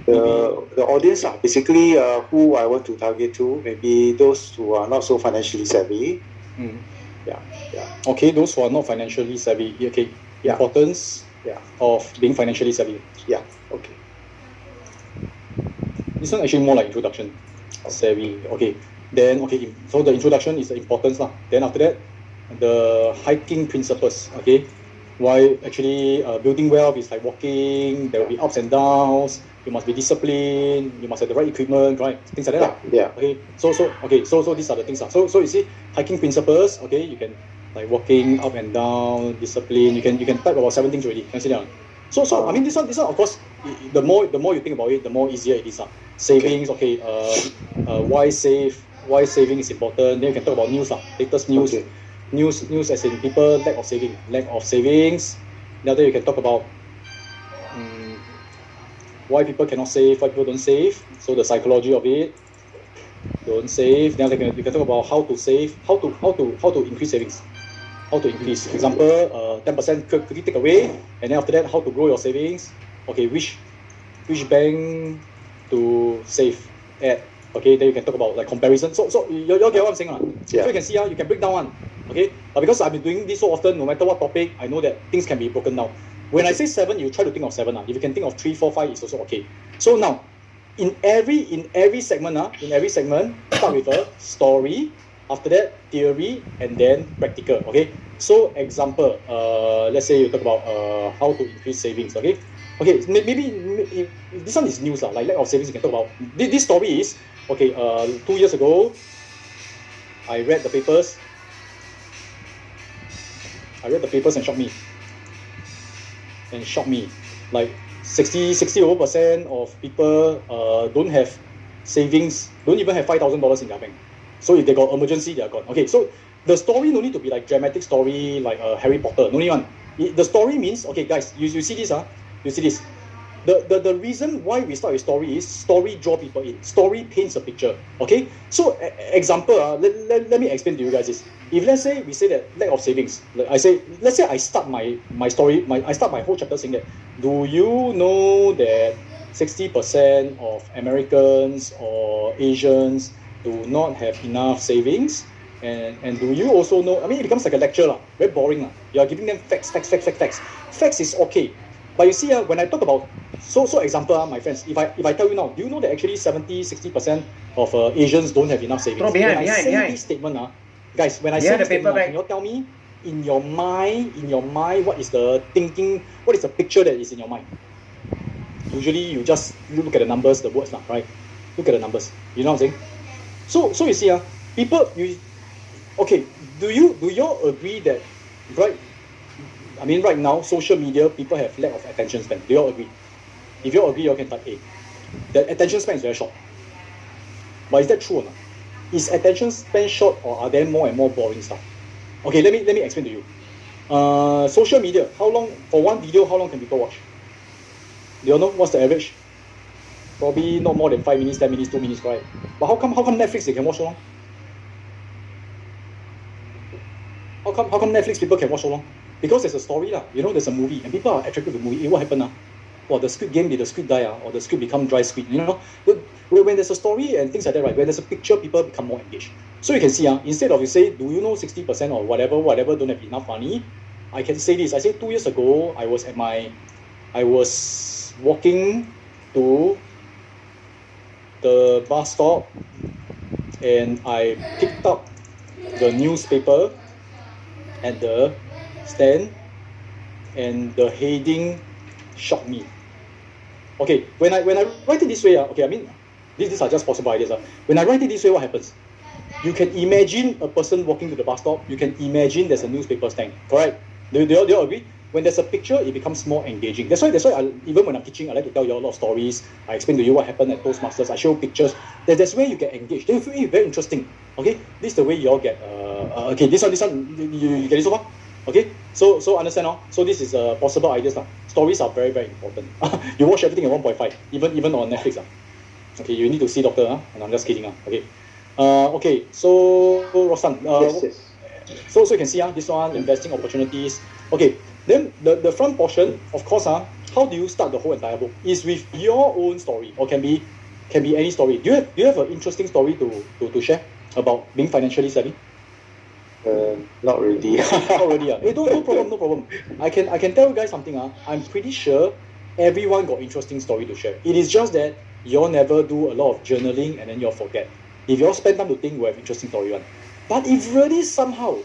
The audience are basically who I want to target to. Maybe those who are not so financially savvy. Yeah. Okay, those who are not financially savvy. Okay. Yeah. Importance of being financially savvy. Yeah. Okay. This one actually more like introduction. Savvy. Okay. Then so the introduction is the importance lah. Then after that, the hiking principles. Okay. Why actually building wealth is like walking. There will be ups and downs. You must be disciplined. You must have the right equipment, right? Things like that. Yeah. Okay. So these are the things. So you see, hiking principles. Okay, you can like walking up and down, discipline. You can type about 7 things already. Can you see that? So I mean this one of course, the more you think about it, the more easier it is. Savings. Okay. Why save? Why saving is important. Then you can talk about news. Latest news. Okay. News as in people lack of savings. Then after you can talk about why people cannot save, why people don't save. So the psychology of it. Don't save. Then you can talk about how to save, how to increase savings. How to increase. For example, 10% quickly take away, and then after that, how to grow your savings. Okay, which bank to save at. Okay, then you can talk about like comparison. So you get what I'm saying, Yeah. So you can see you can break down one. Okay, but because I've been doing this so often, no matter what topic, I know that things can be broken down. When I say 7, you try to think of 7. If you can think of 3, 4, 5, it's also okay. So now, in every segment, start with a story. After that, theory, and then practical. Okay. So example, let's say you talk about how to increase savings. Okay. Okay. Maybe if this one is news like lack of savings. You can talk about this story is okay. 2 years ago, I read the papers. And shocked me. Like 60% of people don't have savings, don't even have $5,000 in their bank. So if they got emergency, they are gone. Okay, so the story no need to be like dramatic story like Harry Potter. No need one. The story means, okay guys, you see this, you see this. The reason why we start with story is story draw people in. Story paints a picture. Okay, so example, let me explain to you guys this. If let's say we say that lack of savings, let's say I start my story, I start my whole chapter saying that, do you know that 60% of Americans or Asians do not have enough savings? And do you also know, I mean, it becomes like a lecture, very boring. You are giving them facts. Facts is okay. But you see, when I talk about, so example, my friends, if I tell you now, do you know that actually 60% of Asians don't have enough savings? Behind. This statement, guys, when I say this statement, can you tell me, in your mind, what is the thinking, what is the picture that is in your mind? Usually, you just look at the numbers, the words, right? Look at the numbers. You know what I'm saying? So you see, people, okay, do you all agree that, right? I mean, right now, social media, people have lack of attention span. Do you all agree? If you all agree, you all can type A. The attention span is very short. But is that true or not? Is attention span short, or are there more and more boring stuff? Okay, let me explain to you. Social media, how long, for one video, how long can people watch? Do you all know what's the average? Probably not more than 5 minutes, 10 minutes, 2 minutes, right? But how come Netflix they can watch so long? How come Netflix people can watch so long? Because there's a story, there's a movie, and people are attracted to the movie. What happened? Well, the Squid Game, did the squid die, or the squid become dry squid? When there's a story and things like that, right? When there's a picture, people become more engaged. So you can see, instead of you say, do you know 60% or whatever don't have enough money? I can say this. I say 2 years ago, I was walking to the bus stop, and I picked up the newspaper at the stand, and the heading shocked me. Okay, when I write it this way, okay, I mean, these are just possible ideas. When I write it this way, what happens? You can imagine a person walking to the bus stop. You can imagine there's a newspaper stand. Correct? Do you all agree? when there's a picture, it becomes more engaging. That's why even when I'm teaching, I like to tell you a lot of stories. I explain to you what happened at Toastmasters. I show pictures. That's where you get engaged. Then you feel very interesting. Okay, this is the way you all get. Okay, this one, you get it so far. Okay, so understand now. So this is possible ideas now. Stories are very, very important. You watch everything at 1.5, even on Netflix. Okay, you need to see doctor. And I'm just kidding. Okay. Okay, so Rostan. Yes. So you can see this one, investing opportunities. Okay, then the front portion, of course, how do you start the whole entire book? Is with your own story, or can be any story. Do you have an interesting story to share about being financially savvy? Not really. Not really. Hey, no problem. I can tell you guys something. I'm pretty sure everyone got interesting story to share. It is just that you all never do a lot of journaling and then you'll forget. If you all spend time to think, we have interesting story one. But if really somehow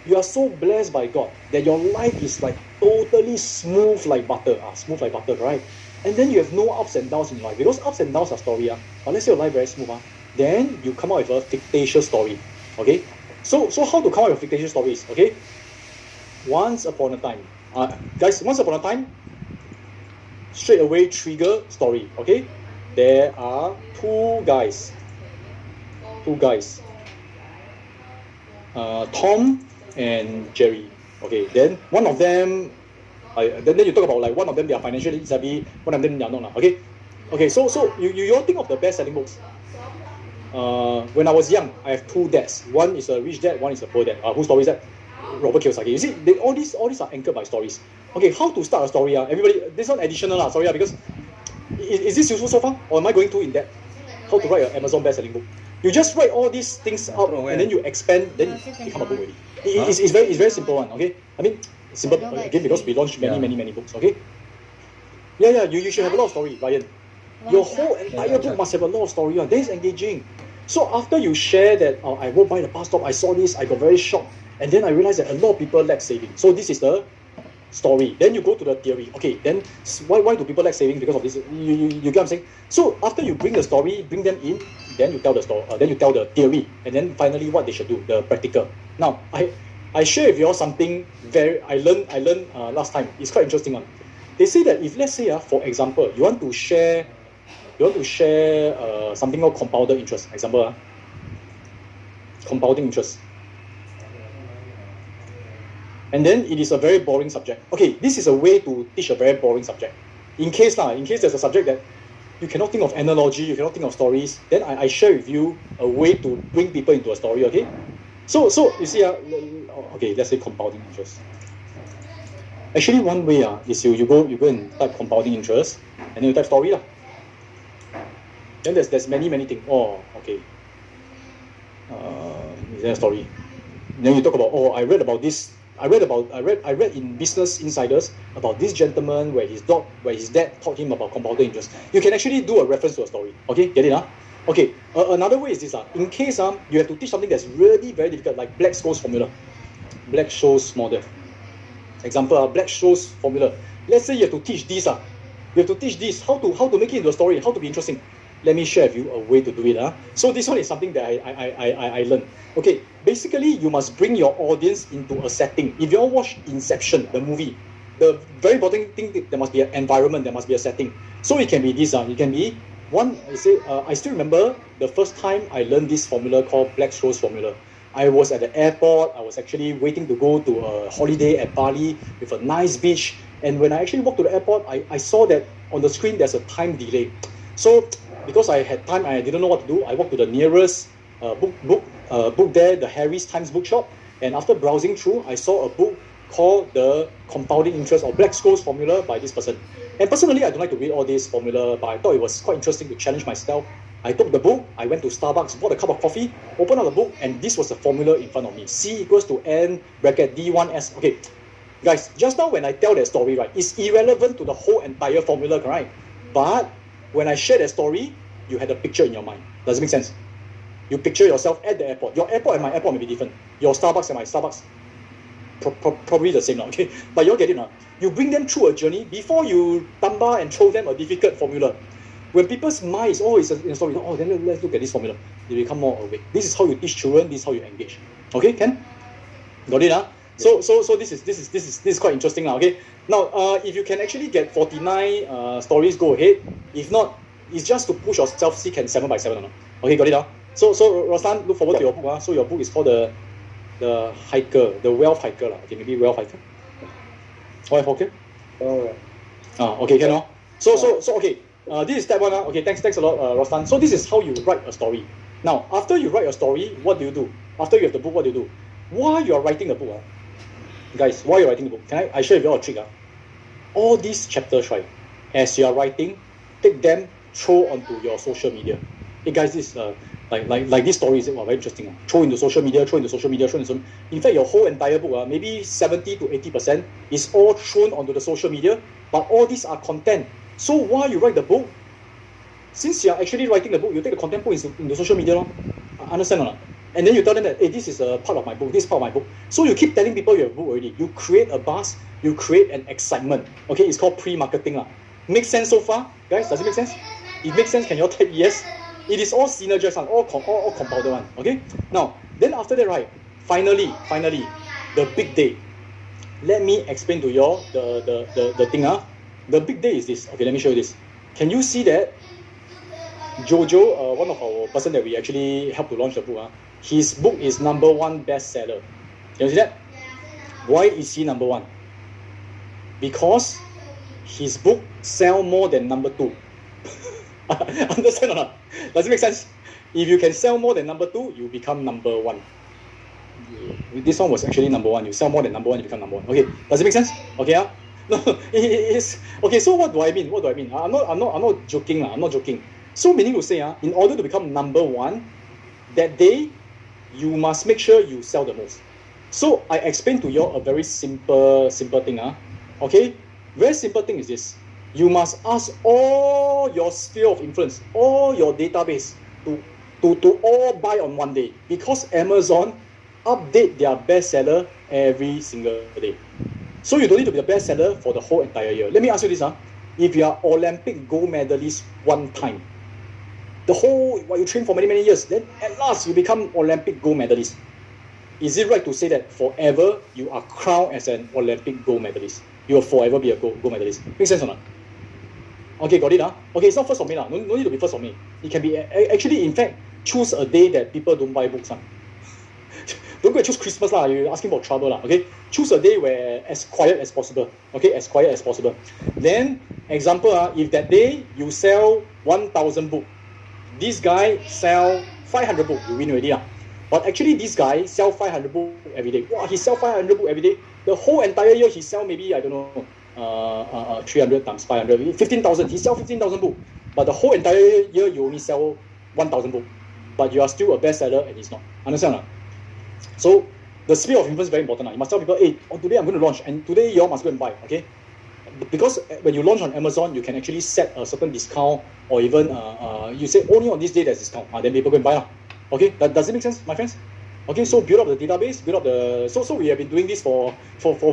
you are so blessed by God that your life is like totally smooth like butter, right? And then you have no ups and downs in life, because ups and downs are story, but let's say your life very smooth, then you come out with a fictitious story. Okay? So how to come out with fictitious stories? Okay? Once upon a time. Guys, once upon a time, straight away trigger story. Okay? There are two guys. Tom and Jerry. Okay, then one of them, then you talk about like one of them they are financially savvy, one of them they are not. Okay. So you all think of the best selling books. When I was young, I have two dads. One is a rich dad, one is a poor dad. Whose story is that? Robert Kiyosaki. You see, all these are anchored by stories. Okay, how to start a story? Everybody, this one additional sorry, because is this useful so far, or am I going too in depth? How to write an Amazon best-selling book? You just write all these things out, and then you expand, then you become a book already. It's very simple one. Okay, I mean simple again because we launched many books. Okay. Yeah. You should have a lot of story, Ryan. Your whole entire book must have a lot of story. That is engaging. So after you share that, I walked by the bus stop, I saw this, I got very shocked, and then I realized that a lot of people lack saving. So this is the story. Then you go to the theory. Okay, then why do people lack saving? Because of this. You get what I'm saying? So after you bring the story, bring them in, then you tell the story. Then you tell the theory, and then finally what they should do, the practical. Now I share with you all something I learned last time. It's quite interesting one. They say that if let's say for example you want to share something called compounded interest. Example, compounding interest. And then it is a very boring subject. Okay, this is a way to teach a very boring subject. In case there's a subject that you cannot think of analogy, you cannot think of stories, then I share with you a way to bring people into a story. Okay, so you see, okay, let's say compounding interest. Actually, one way is you go and type compounding interest, and then you type story . Then there's many things. Oh, okay. Is there a story? Then you talk about I read about this. I read in Business Insiders about this gentleman where his dad taught him about compounded interest. You can actually do a reference to a story. Okay, get it? Okay. Another way is this. In case you have to teach something that's really very difficult, like Black-Scholes formula, Black-Scholes model. Example, Black-Scholes formula. Let's say you have to teach this. You have to teach this. How to make it into a story. How to be interesting. Let me share with you a way to do it. So this one is something that I learned. Okay, basically you must bring your audience into a setting. If you all watch Inception, the movie, the very important thing, there must be an environment, there must be a setting. So it can be this. It can be one. I still remember the first time I learned this formula called Black-Scholes formula. I was at the airport. I was actually waiting to go to a holiday at Bali with a nice beach. And when I actually walked to the airport, I saw that on the screen there's a time delay. So because I had time, I didn't know what to do. I walked to the nearest book there, the Harry's Times bookshop. And after browsing through, I saw a book called The Compounding Interest or Black-Scholes Formula by this person. And personally, I don't like to read all this formula, but I thought it was quite interesting to challenge myself. I took the book, I went to Starbucks, bought a cup of coffee, opened up the book, and this was the formula in front of me. C equals to N bracket D1S. Okay, guys, just now when I tell that story, right, it's irrelevant to the whole entire formula, right? But when I share that story, you had a picture in your mind. Does it make sense? You picture yourself at the airport. Your airport and my airport may be different. Your Starbucks and my Starbucks, probably the same now, okay? But you all get it now. You bring them through a journey before you tamba and throw them a difficult formula. When people's minds, it's a story, then let's look at this formula. They become more awake. This is how you teach children, this is how you engage. Okay, Ken? Got it, So this is quite interesting now. Okay, now if you can actually get 49 stories, go ahead. If not, it's just to push yourself. See can 7x7 or not. Okay, got it now. So Roslan, look forward to your book. So your book is called the hiker, the wealth hiker lah. Okay, maybe wealth hiker. Why okay? Alright. Okay, can So okay. This is step one. Okay, thanks a lot, Roslan. So this is how you write a story. Now, after you write a story, what do you do? After you have the book, what do you do? While you are writing the book, guys, while you're writing the book, can I share with you a trick? All these chapters, right, as you are writing, take them, throw onto your social media. Hey guys, this like this story is very interesting. Throw into social media. In fact, your whole entire book, maybe 70 to 80% is all thrown onto the social media. But all these are content. So while you write the book, since you are actually writing the book, you take the content put into social media, understand or not? And then you tell them that, hey, this is a part of my book. This is part of my book. So you keep telling people you have a book already. You create a buzz. You create an excitement. Okay, it's called pre-marketing. Makes sense so far, guys? Does it make sense? It makes sense. Can you all type yes? It is all synergized one, all compounded one. Okay. Now, then after that, right? Finally, the big day. Let me explain to you all the thing. The big day is this. Okay, let me show you this. Can you see that? Jojo, one of our person that we actually helped to launch the book, his book is #1 bestseller. Can you see that? Why is he #1? Because his book sell more than #2. Understand or not? Does it make sense? If you can sell more than #2, you become #1. This one was actually #1. You sell more than #1, you become #1. Okay, does it make sense? Okay, no, it is okay. So what do I mean? I'm not joking. I'm not joking. So meaning to say, in order to become #1, that day, you must make sure you sell the most. So I explained to you all a very simple thing. Okay, very simple thing is this. You must ask all your sphere of influence, all your database to all buy on one day, because Amazon update their bestseller every single day. So you don't need to be the bestseller for the whole entire year. Let me ask you this. If you are Olympic gold medalist one time, you train for many years, then at last you become Olympic gold medalist. Is it right to say that forever you are crowned as an Olympic gold medalist? You will forever be a gold medalist. Make sense or not? Okay, got it. Okay, it's not first for me. No need to be first for me. It can be actually, in fact, choose a day that people don't buy books. Don't go and choose Christmas. You're asking for trouble. Okay, choose a day where as quiet as possible. Okay, as quiet as possible. Then, example, if that day you sell 1,000 books, this guy sell 500 books, you win already. But actually, this guy sell 500 books every day. Wow, he sell 500 books every day. The whole entire year, he sell maybe, I don't know, 300 times 500, 15,000. He sell 15,000 books. But the whole entire year, you only sell 1,000 books. But you are still a bestseller and he's not. Understand or not? So, the sphere of influence is very important. You must tell people, hey, today I'm going to launch, and today you all must go and buy, okay? Because when you launch on Amazon, you can actually set a certain discount, or even you say only on this day there's discount. Then people go and buy. Okay, does it make sense, my friends? Okay, so build up the database, build up the. So we have been doing this for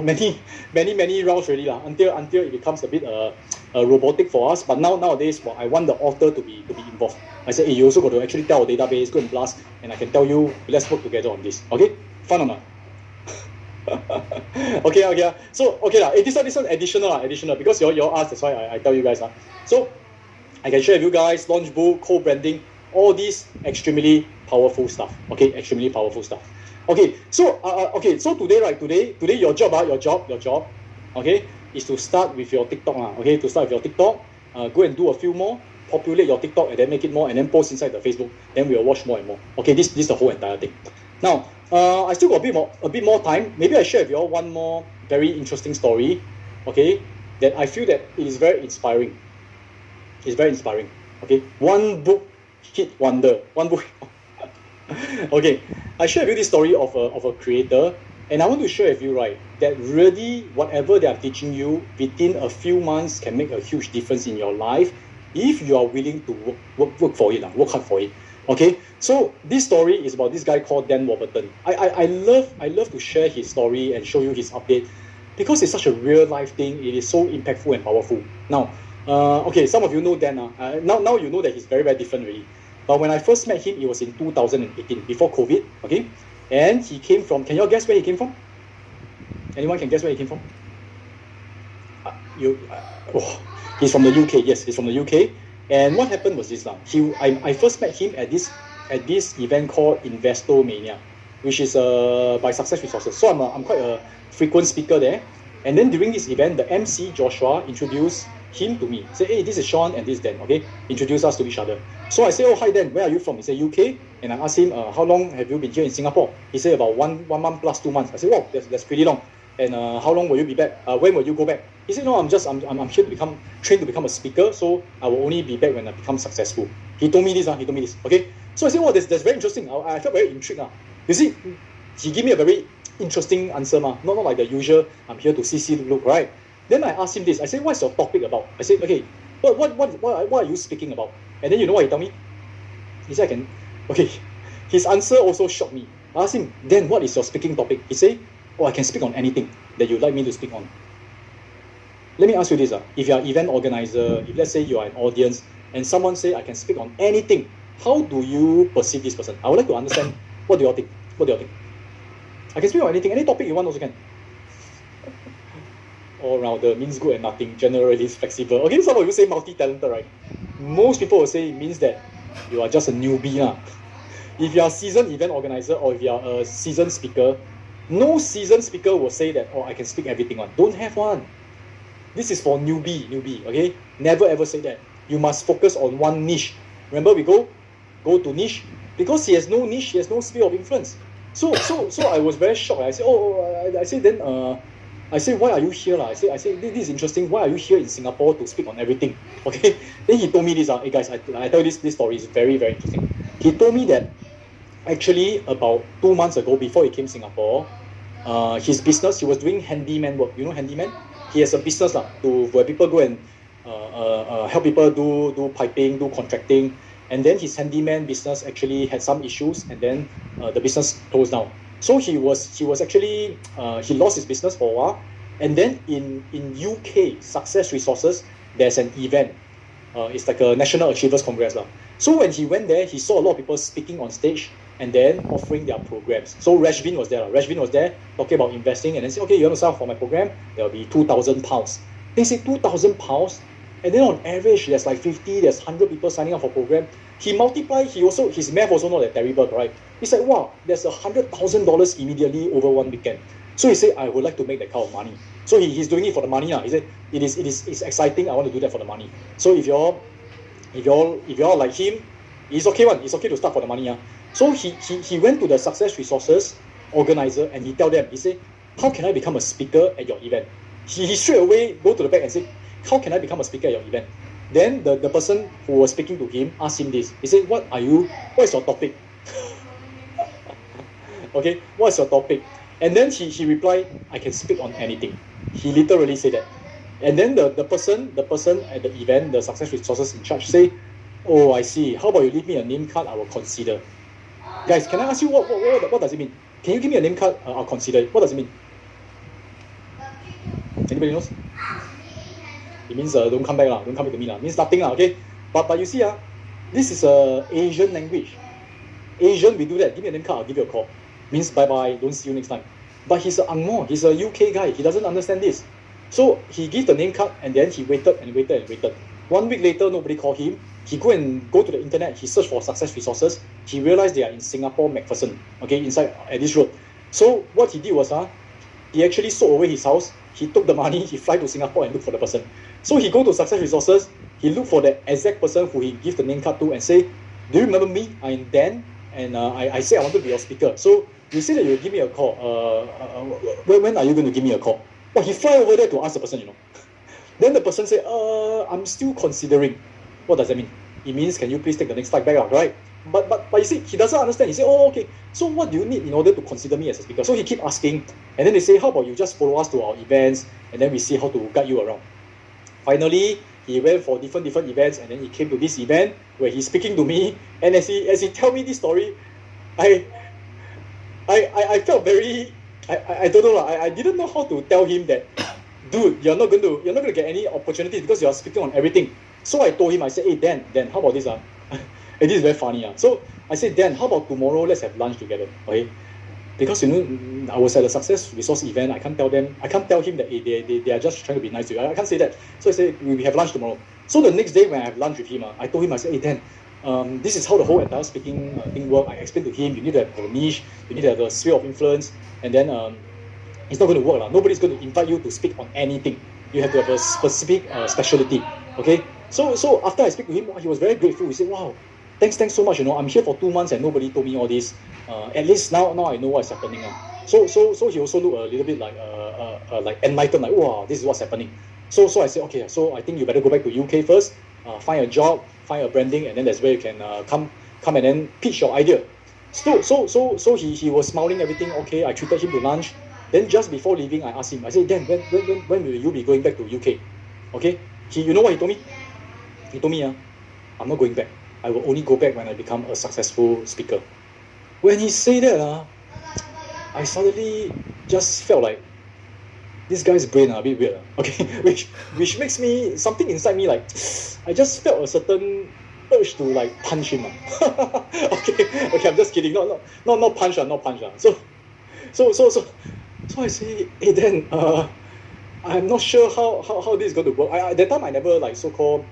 many rounds already until it becomes a bit robotic for us. But nowadays, I want the author to be involved. I say, hey, you also got to actually tell our database, go and blast, and I can tell you, let's work together on this. Okay, fun or not? okay. So this one additional because you all asked, that's why I tell you guys. So I can share with you guys launch book, co-branding, all these extremely powerful stuff. Okay, extremely powerful stuff. Okay, so so today your job, okay, is to start with your TikTok. Okay, to start with your TikTok, go and do a few more, populate your TikTok, and then make it more, and then post inside the Facebook. Then we'll watch more and more. Okay, this is the whole entire thing. Now, I still got a bit more time. Maybe I share with you all one more very interesting story. Okay, that I feel that it is very inspiring. It's very inspiring. Okay, one book hit wonder. One book. Okay, I share with you this story of a creator, and I want to share with you, right, that really whatever they are teaching you within a few months can make a huge difference in your life if you are willing to work for it, work hard for it. Okay, so this story is about this guy called Dan Warburton. I love to share his story and show you his update because it's such a real life thing. It is so impactful and powerful. Now, okay, some of you know Dan. Now you know that he's very, very different really. But when I first met him, it was in 2018, before COVID, okay? And he came from, can you all guess where he came from? Anyone can guess where he came from? He's from the UK. Yes, he's from the UK. And what happened was this. I first met him at this event called Investomania, which is by Success Resources. So I'm quite a frequent speaker there. And then during this event, the MC, Joshua, introduced him to me. Say, hey, this is Sean and this is Dan, okay? Introduce us to each other. So I say, oh, hi Dan, where are you from? He said, UK. And I asked him, how long have you been here in Singapore? He said, about one month plus 2 months. I said, wow, that's pretty long. And how long will you be back? When will you go back? He said, no, I'm here to trained to become a speaker, so I will only be back when I become successful. He told me this, okay? So I said, well, that's very interesting. I felt very intrigued. You see, he gave me a very interesting answer, not like the usual, I'm here to see look, right? Then I asked him this. I said, what's your topic about? I said, okay, what are you speaking about? And then you know what he told me? He said, okay. His answer also shocked me. I asked him, then what is your speaking topic? He said, oh, I can speak on anything that you'd like me to speak on. Let me ask you this. If you're an event organizer, if let's say you are an audience, and someone say, I can speak on anything, how do you perceive this person? I would like to understand, what do you all think? I can speak on anything, any topic you want also can. All-rounder means good at nothing, generally is flexible. Okay, some of you say multi-talented, right? Most people will say it means that you are just a newbie. If you are a seasoned event organizer or if you are a seasoned speaker, no seasoned speaker will say that, oh, I can speak everything on. Don't have one. This is for newbie, okay? Never ever say that. You must focus on one niche. Remember, we go to niche. Because he has no niche, he has no sphere of influence. So I was very shocked. I said, I said, why are you here? I said, this is interesting. Why are you here in Singapore to speak on everything? Okay. Then he told me this. Hey guys, I tell you this story is very, very interesting. He told me that actually about 2 months ago, before he came to Singapore, his business, he was doing handyman work. You know handyman? He has a business where people go and help people do piping, do contracting. And then his handyman business actually had some issues, and then the business closed down. So he was actually he lost his business for a while, and then in UK Success Resources there's an event. It's like a National Achievers Congress . So when he went there, he saw a lot of people speaking on stage and then offering their programs. So Rashvin was there. Rashvin was there talking about investing, and then said, okay, you want to sign up for my program? There will be £2,000. They say £2,000, and then on average there's like 50, there's 100 people signing up for program. He multiplied. His math also not that terrible, right? He said, wow, there's $100,000 immediately over one weekend. So he said, I would like to make that kind of money. So he's doing it for the money. He said, it's exciting. I want to do that for the money. So if you're like him, it's okay one. It's okay to start for the money. So he went to the Success Resources organizer and he told them, he said, how can I become a speaker at your event? He straight away go to the back and say, how can I become a speaker at your event? Then the person who was speaking to him asked him this. He said, what is your topic? Okay, what's your topic? And then he replied, I can speak on anything. He literally said that. And then the person at the event, the Success Resources in charge, say, oh, I see. How about you leave me a name card? I will consider. Guys, can I ask you what does it mean? Can you give me a name card? I'll consider it. What does it mean? Anybody knows? It means don't come back, don't come back to me. It means nothing, okay? But you see, this is a Asian language. Asian, we do that. Give me a name card, I'll give you a call. Means bye-bye, don't see you next time. But he's an Angmo, he's a UK guy. He doesn't understand this. So he gave the name card and then he waited. 1 week later, nobody called him. He go to the internet, he searched for Success Resources. He realized they are in Singapore, MacPherson, okay, inside at this road. So what he did was, he actually sold away his house. He took the money, he fly to Singapore and look for the person. So he go to Success Resources, he look for the exact person who he give the name card to and say, do you remember me? I'm Dan, and I said I want to be your speaker. So you say that you'll give me a call. When are you going to give me a call? Well, he fly over there to ask the person, Then the person say, I'm still considering. What does that mean? It means, can you please take the next flight back out, right? But you see, he doesn't understand. He say, oh, okay. So what do you need in order to consider me as a speaker? So he keep asking, and then they say, how about you just follow us to our events, and then we see how to guide you around. Finally, he went for different events, and then he came to this event where he's speaking to me. And as he tell me this story, I felt very, I don't know, I didn't know how to tell him that, dude, you're not going to get any opportunities because you're speaking on everything. So I told him, I said, hey Dan, how about this? And this is very funny. So I said, Dan, how about tomorrow let's have lunch together, okay? because I was at a success resource event. I can't tell him that they are just trying to be nice to you. I can't say that. So I said we have lunch tomorrow. So the next day when I have lunch with him, I told him, I said, hey Dan, this is how the whole entire speaking thing works. I explained to him, you need to have a niche, you need to have a sphere of influence, and then it's not going to work. Nobody's going to invite you to speak on anything. You have to have a specific specialty. Okay. So after I speak to him, he was very grateful. He said, wow, thanks so much. I'm here for 2 months and nobody told me all this. At least now I know what's happening. So he also looked a little bit like enlightened, like wow, this is what's happening. So I said, okay, so I think you better go back to UK first, find a job, find a branding, and then that's where you can come and then pitch your idea. So he was smiling, everything okay. I treated him to lunch. Then just before leaving, I asked him, I said, Dan, when will you be going back to UK? Okay? You know what he told me? He told me, I'm not going back. I will only go back when I become a successful speaker. When he said that, I suddenly just felt like this guy's brain a bit weird. Okay, which makes me, something inside me, like I just felt a certain urge to like punch him. Okay, I'm just kidding. Not punch. So I say, hey Dan, I'm not sure how this is going to work. At that time I never like so-called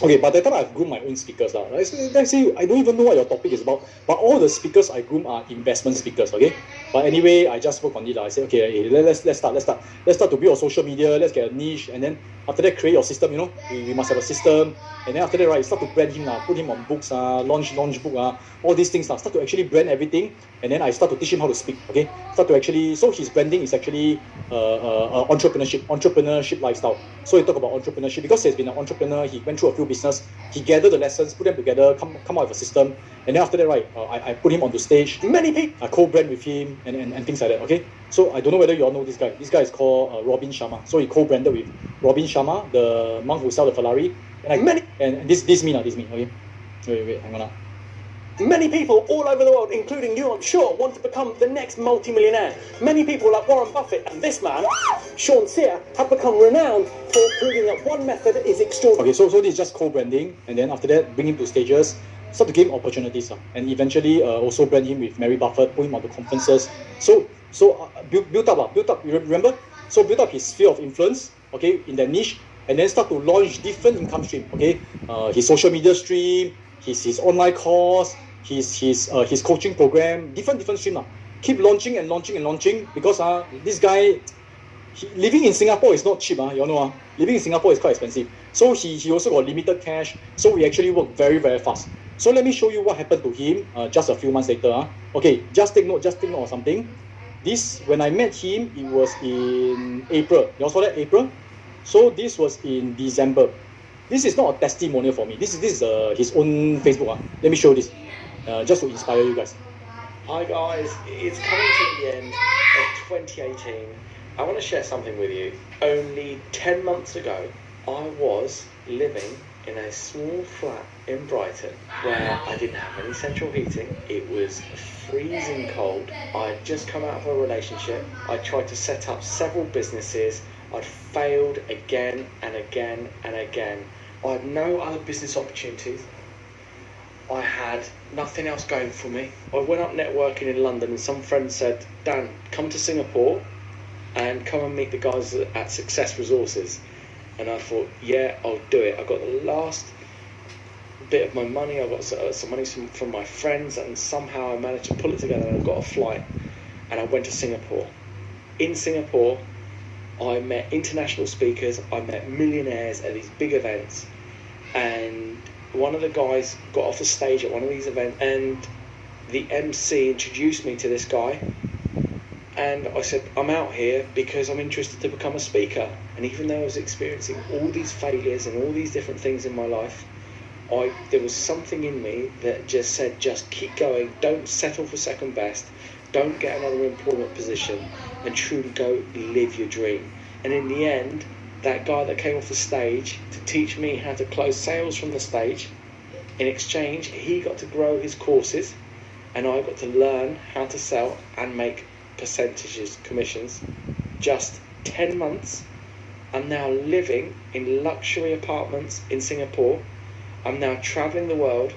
okay, but that time I've groomed my own speakers. I say, I don't even know what your topic is about, but all the speakers I groom are investment speakers, okay? But anyway, I just work on it. I say, okay, let's start. Let's start to build a social media, let's get a niche, and then after that, create your system, we must have a system. And then after that, right, start to brand him, put him on books, launch book, all these things, start to actually brand everything. And then I start to teach him how to speak, okay? Start to actually, so his branding is actually entrepreneurship lifestyle. So he talk about entrepreneurship, because he's been an entrepreneur, he went through a few business, he gathered the lessons, put them together, come out with a system. And then after that, right, I put him onto stage. Many people, I co-brand with him and things like that, okay? So I don't know whether you all know this guy. This guy is called Robin Sharma. So he co-branded with Robin Sharma, the monk who sell the Ferrari. And this me, okay? Wait, hang on. Many people all over the world, including you, I'm sure, want to become the next multi-millionaire. Many people like Warren Buffett and this man, Sean Sear, have become renowned for proving that one method is extraordinary. Okay, so this is just co-branding, and then after that, bring him to stages, start to give him opportunities, and eventually also brand him with Mary Buffett, put him onto conferences. So build up. You remember? So build up his sphere of influence, okay, in that niche, and then start to launch different income stream, okay, his social media stream, his online course, his coaching program, different stream. Keep launching and launching, because this guy, living in Singapore is not cheap. You know, living in Singapore is quite expensive. So he also got limited cash. So we actually work very, very fast. So let me show you what happened to him just a few months later. Okay, just take note of something. This, when I met him, it was in April. You all saw that, April? So this was in December. This is not a testimonial for me. This is his own Facebook. Let me show this, just to inspire you guys. Hi guys, it's coming to the end of 2018. I want to share something with you. Only 10 months ago, I was living in a small flat in Brighton where I didn't have any central heating. It was freezing cold. I'd just come out of a relationship. I tried to set up several businesses. I'd failed again and again and again. I had no other business opportunities. I had nothing else going for me. I went up networking in London and some friend said, Dan, come to Singapore and come and meet the guys at Success Resources. And I thought, yeah, I'll do it. I got the last bit of my money. I got some money from my friends, and somehow I managed to pull it together and I got a flight and I went to Singapore. In Singapore, I met international speakers, I met millionaires at these big events, and one of the guys got off the stage at one of these events and the MC introduced me to this guy, and I said, I'm out here because I'm interested to become a speaker. And even though I was experiencing all these failures and all these different things in my life, there was something in me that just said, just keep going, don't settle for second best, don't get another employment position, and truly go live your dream. And in the end, that guy that came off the stage to teach me how to close sales from the stage, in exchange, he got to grow his courses, and I got to learn how to sell and make percentages, commissions. Just 10 months, I'm now living in luxury apartments in Singapore. I'm now traveling the world,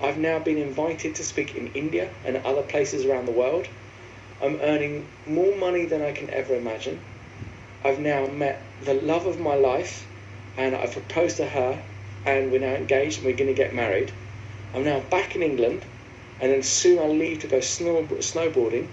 I've now been invited to speak in India and other places around the world. I'm earning more money than I can ever imagine. I've now met the love of my life, and I've proposed to her, and we're now engaged and we're going to get married. I'm now back in England, and then soon I'll leave to go snowboarding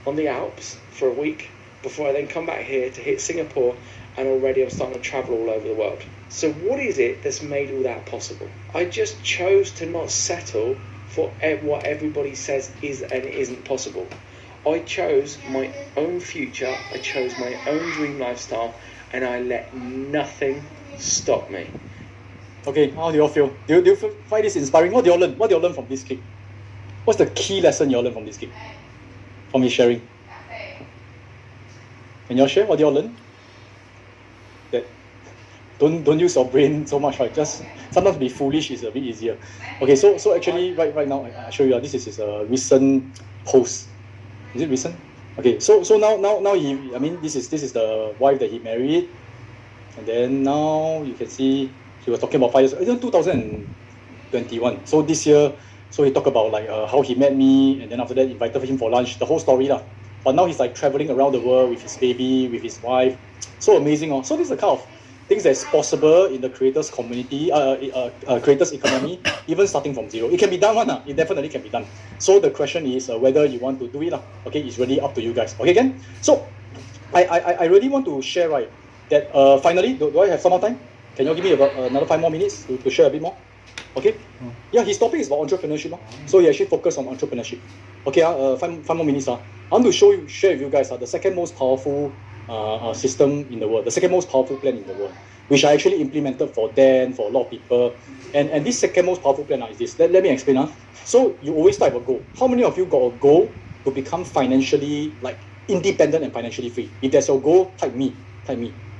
on the Alps for a week before I then come back here to hit Singapore, and already I'm starting to travel all over the world. So what is it that's made all that possible? I just chose to not settle for what everybody says is and isn't possible. I chose my own future, I chose my own dream lifestyle, and I let nothing stop me. Okay, how do you all feel? Do you find this inspiring? What do you all learn? What do you all learn from this gig? What's the key lesson you all learn from this gig? From his sharing? Can you all share? What do you all learn? That don't use your brain so much, right? Just sometimes be foolish is a bit easier. Okay, so actually right now I show you. This is a recent post. Is it recent? Okay, so now this is the wife that he married, and then now you can see he was talking about 5 years. It's 2021. So this year, so he talked about like how he met me, and then after that invited him for lunch. The whole story lah. But now he's like traveling around the world with his baby, with his wife. So amazing, oh. So this is the kind of things that's possible in the creators community, creators economy, even starting from zero. It can be done, it definitely can be done. So the question is whether you want to do it, okay? It's really up to you guys. Okay, again. So I really want to share, right, that finally, do I have some more time? Can you give me about another 5 more minutes to share a bit more? Okay. Yeah, his topic is about entrepreneurship. So he actually focused on entrepreneurship. Okay, 5 more minutes. I want to share with you guys the second most powerful system in the world, the second most powerful plan in the world, which I actually implemented for Dan, for a lot of people. And this second most powerful plan is this. Let me explain. So you always start with a goal. How many of you got a goal to become financially independent and financially free? If there's your goal, type me.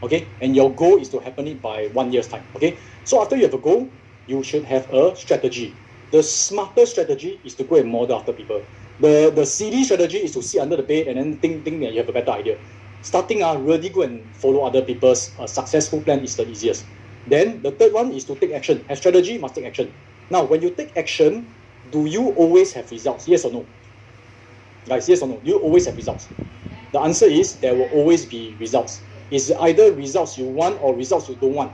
Okay? And your goal is to happen it by 1 year's time. Okay? So after you have a goal, you should have a strategy. The smarter strategy is to go and model after people. The silly strategy is to sit under the bed and then think that you have a better idea. Starting, really go and follow other people's successful plan is the easiest. Then the third one is to take action. Have strategy, must take action. Now, when you take action, do you always have results? Yes or no? Guys, yes or no? Do you always have results? The answer is there will always be results. It's either results you want or results you don't want.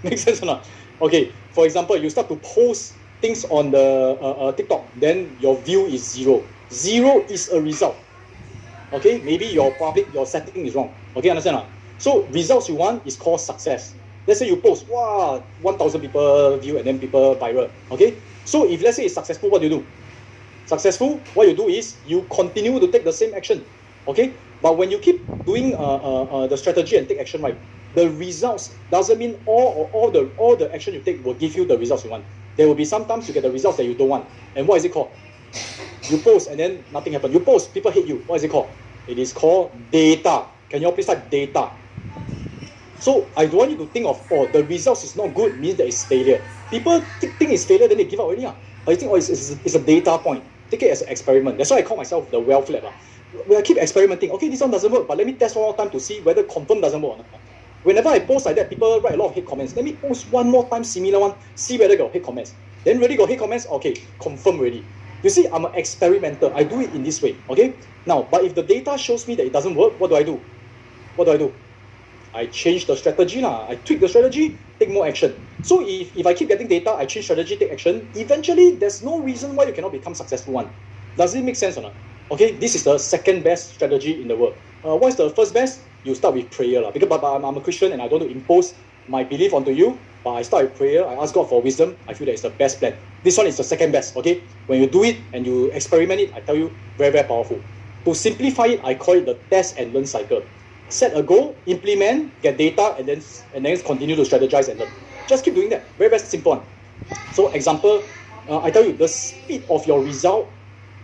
Make sense or not? Okay, for example, you start to post things on the TikTok, then your view is 0. 0 is a result. Okay, maybe your setting is wrong. Okay, understand or not? So results you want is called success. Let's say you post, 1,000 people view and then people viral. Okay, so if let's say it's successful, what do you do? Successful, what you do is you continue to take the same action. Okay, but when you keep doing the strategy and take action, right, the results doesn't mean all the action you take will give you the results you want. There will be sometimes you get the results that you don't want. And what is it called? You post and then nothing happens. You post, people hate you. What is it called? It is called data. Can you all please type data? So I don't want you to think of, the results is not good, means that it's failure. People think it's failure, then they give up already. But you think, it's a data point. Take it as an experiment. That's why I call myself the Wealth Lab. When I keep experimenting, okay, this one doesn't work, but let me test one more time to see whether confirm doesn't work or not. Whenever I post like that, people write a lot of hate comments. Let me post one more time, similar one, see whether got hate comments. Then really got hate comments, okay, confirm already. You see, I'm an experimenter. I do it in this way, okay? Now, but if the data shows me that it doesn't work, what do I do? I change the strategy. I tweak the strategy, take more action. So if I keep getting data, I change strategy, take action, eventually there's no reason why you cannot become successful one. Does it make sense or not? Okay, this is the second best strategy in the world. What's the first best? You start with prayer. Because I'm a Christian and I don't want to impose my belief onto you, but I start with prayer, I ask God for wisdom, I feel that it's the best plan. This one is the second best, okay? When you do it and you experiment it, I tell you, very, very powerful. To simplify it, I call it the test and learn cycle. Set a goal, implement, get data, and then continue to strategize and learn. Just keep doing that. Very, very simple one. So example, I tell you, the speed of your result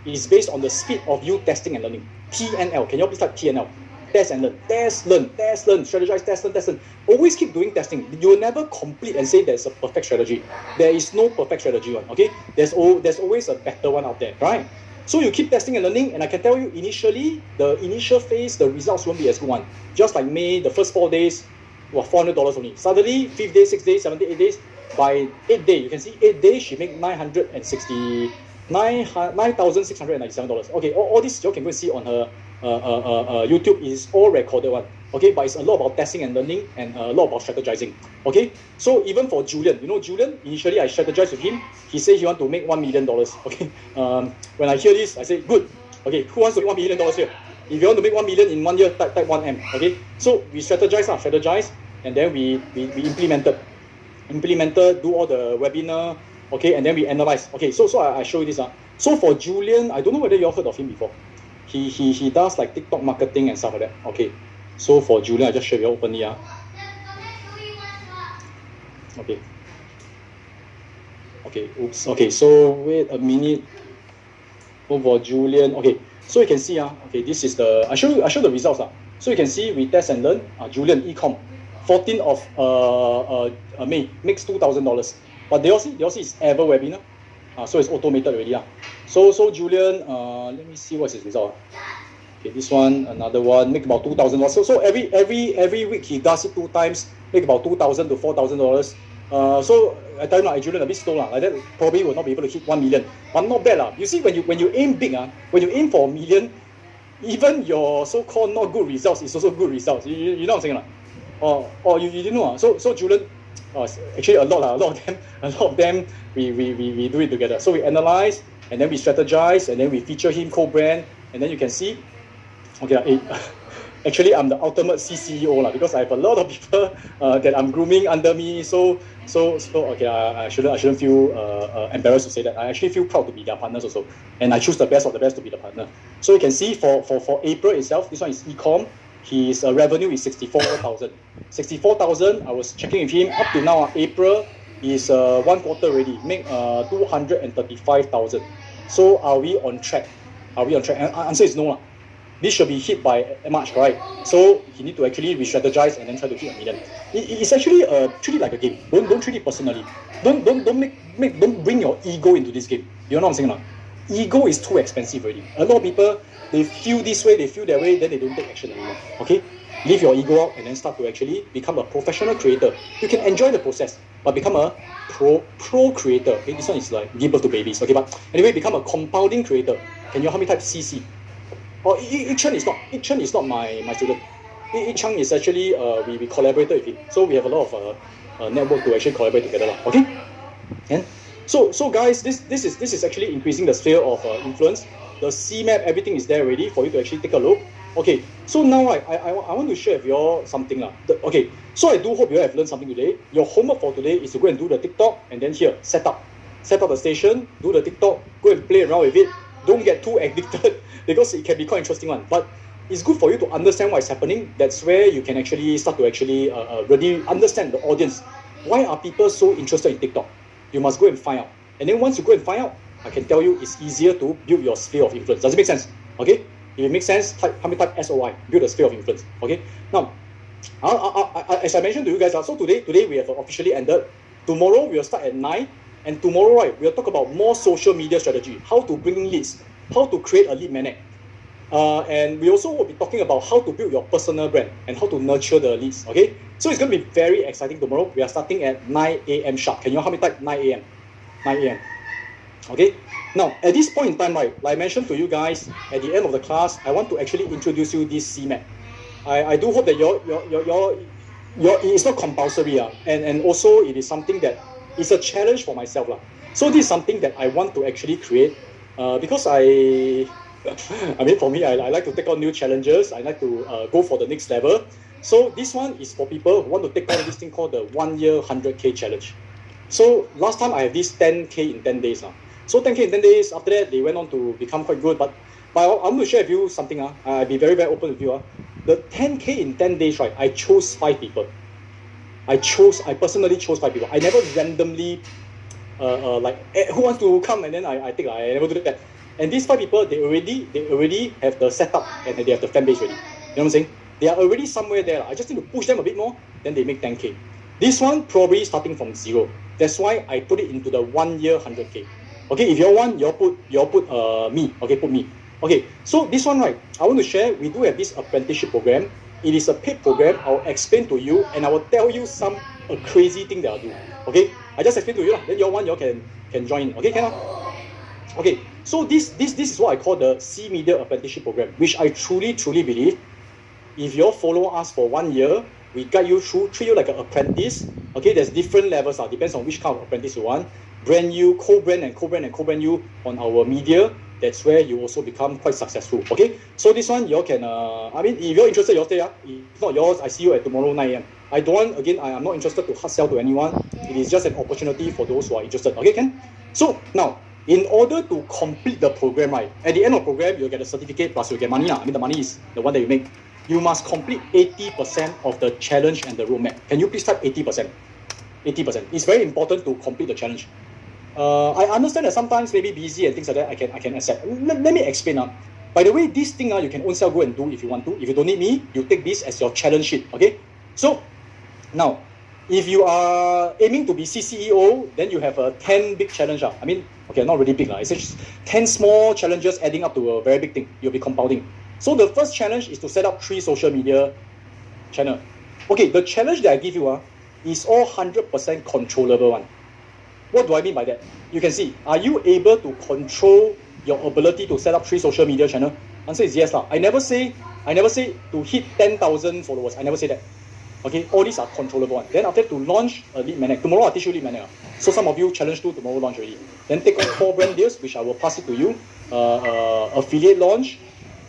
is based on the speed of you testing and learning. TNL. Can you please type TNL? Test and learn. Test, learn. Test, learn. Strategize, test, learn, test, learn. Always keep doing testing. You will never complete and say there's a perfect strategy. There is no perfect strategy one. Okay? There's always a better one out there, right? So you keep testing and learning, and I can tell you initially, the initial phase, the results won't be as good one. Just like May, the first 4 days, $400 only. Suddenly, 5th day, 6th day, 7th day, 8 days, by 8 days, you can see 8 days she make $9,697. Okay, all this you can go and see on her YouTube. Is all recorded one. Okay, but it's a lot about testing and learning and a lot about strategizing. Okay, so even for Julian, Julian, initially I strategized with him. He said he want to make $1 million. Okay, when I hear this, I say, good. Okay, who wants to make $1 million here? If you want to make 1 million in 1 year, type 1M. Okay, so we strategize, and then we implemented, do all the webinar. Okay, and then we analyze. Okay, so I show you this. So for Julian, I don't know whether you all heard of him before. He does like TikTok marketing and stuff like that. Okay, so for Julian, I just show you openly. Okay. Okay, oops. Okay, so wait a minute. So for Julian, okay, so you can see, okay, this is the, I show the results. So you can see we test and learn, Julian Ecom, 14th of May, makes $2,000. But they all see it's ever webinar. So it's automated already. So Julian, let me see what's his result. Okay, this one, another one, make about $2,000. So every week he does it 2 times, make about $2,000 to $4,000. So I tell you, Julian a bit slow like that probably will not be able to hit 1 million. But not bad You see, when you aim big, when you aim for 1 million, even your so-called not good results is also good results. You know what I'm saying? Or you didn't know. So Julian, actually a lot of them we do it together. So we analyze and then we strategize and then we feature him co-brand, and then you can see, okay, actually I'm the ultimate CCEO because I have a lot of people that I'm grooming under me. So okay, I shouldn't feel embarrassed to say that. I actually feel proud to be their partners also, and I choose the best of the best to be the partner. So you can see for April itself, this one is Ecom. His revenue is 64,000. 64,000. I was checking with him up to now. April is 1 quarter already, make 235,000. So are we on track? And answer is no. This should be hit by March, right? So you need to actually re-strategize and then try to hit 1 million. It's actually treat it like a game. Don't treat it personally. Don't bring your ego into this game. You know what I'm saying? Ego is too expensive already. A lot of people, they feel this way, they feel that way, then they don't take action anymore. Okay? Leave your ego out and then start to actually become a professional creator. You can enjoy the process, but become a pro creator. Okay? This one is like give birth to babies. Okay, but anyway, become a compounding creator. Can you help me type CC? Oh, Yicheng is not my student. Yicheng is actually we collaborated with him, so we have a lot of network to actually collaborate together. Okay, and so guys, this is actually increasing the sphere of influence. The CMAP, everything is there already for you to actually take a look. Okay, so now I want to share with you all something okay, so I do hope you have learned something today. Your homework for today is to go and do the TikTok, and then here set up the station, do the TikTok, go and play around with it. Don't get too addicted because it can be quite interesting one. But it's good for you to understand what is happening. That's where you can actually start to actually really understand the audience. Why are people so interested in TikTok? You must go and find out. And then once you go and find out, I can tell you it's easier to build your sphere of influence. Does it make sense? Okay? If it makes sense, type SOI, build a sphere of influence. Okay? Now, as I mentioned to you guys, so today we have officially ended. Tomorrow we will start at 9. And tomorrow, right, we'll talk about more social media strategy, how to bring in leads, how to create a lead magnet. And we also will be talking about how to build your personal brand and how to nurture the leads, okay? So it's going to be very exciting tomorrow. We are starting at 9 a.m. sharp. Can you help me type 9 a.m.? 9 a.m. Okay? Now, at this point in time, right, like I mentioned to you guys, at the end of the class, I want to actually introduce you this CMAP. I do hope that it's not compulsory, and also it is something that it's a challenge for myself. So this is something that I want to actually create because for me, I like to take on new challenges. I like to go for the next level. So this one is for people who want to take on this thing called the 1 year 100K challenge. So last time I have this 10K in 10 days. So 10K in 10 days, after that they went on to become quite good. But I want to share with you something. I'll be very, very open with you. The 10K in 10 days, right, I chose 5 people. I personally chose 5 people. I never randomly, who wants to come, and then I think I never do that. And these 5 people, they already have the setup and they have the fan base ready. You know what I'm saying? They are already somewhere there. I just need to push them a bit more, then they make 10K. This one probably starting from 0. That's why I put it into the 1 year 100K. Okay, if you all want, you all put me. Okay, put me. Okay, so this one, right, I want to share. We do have this apprenticeship program. It is a paid program. I'll explain to you and I will tell you some crazy thing that I'll do. Okay, I just explain to you lah. Then you all can join in. Okay, can? Okay, so this is what I call the C Media Apprenticeship Program, which I truly believe, if you all follow us for 1 year, we guide you through, treat you like an apprentice. Okay, there's different levels, depends on which kind of apprentice you want. Brand you, co-brand you on our media. That's where you also become quite successful. Okay, so this one you all can, I mean, if you're interested, you all stay. If not yours, I see you at tomorrow 9 a.m. I don't want, again, I'm not interested to hard sell to anyone. It is just an opportunity for those who are interested. Okay, Ken? So now, in order to complete the program, right, at the end of the program, you'll get a certificate plus you'll get money. I mean, the money is the one that you make. You must complete 80% of the challenge and the roadmap. Can you please type 80%? 80%. It's very important to complete the challenge. I understand that sometimes maybe busy and things like that, I can accept. Let me explain. By the way, this thing you can own self go and do if you want to. If you don't need me, you take this as your challenge sheet. Okay? So, now, if you are aiming to be CCEO, then you have a 10 big challenge. I mean, okay, not really big. It's just 10 small challenges adding up to a very big thing. You'll be compounding. So the first challenge is to set up 3 social media channels. Okay, the challenge that I give you is all 100% controllable one. What do I mean by that? You can see, are you able to control your ability to set up 3 social media channels? Answer is yes. I never say to hit 10,000 followers. I never say that. Okay, all these are controllable ones. Then after to launch a lead magnet. Tomorrow I'll teach you lead magnet. So some of you challenge to tomorrow launch already. Then take on 4 brand deals, which I will pass it to you. Affiliate launch,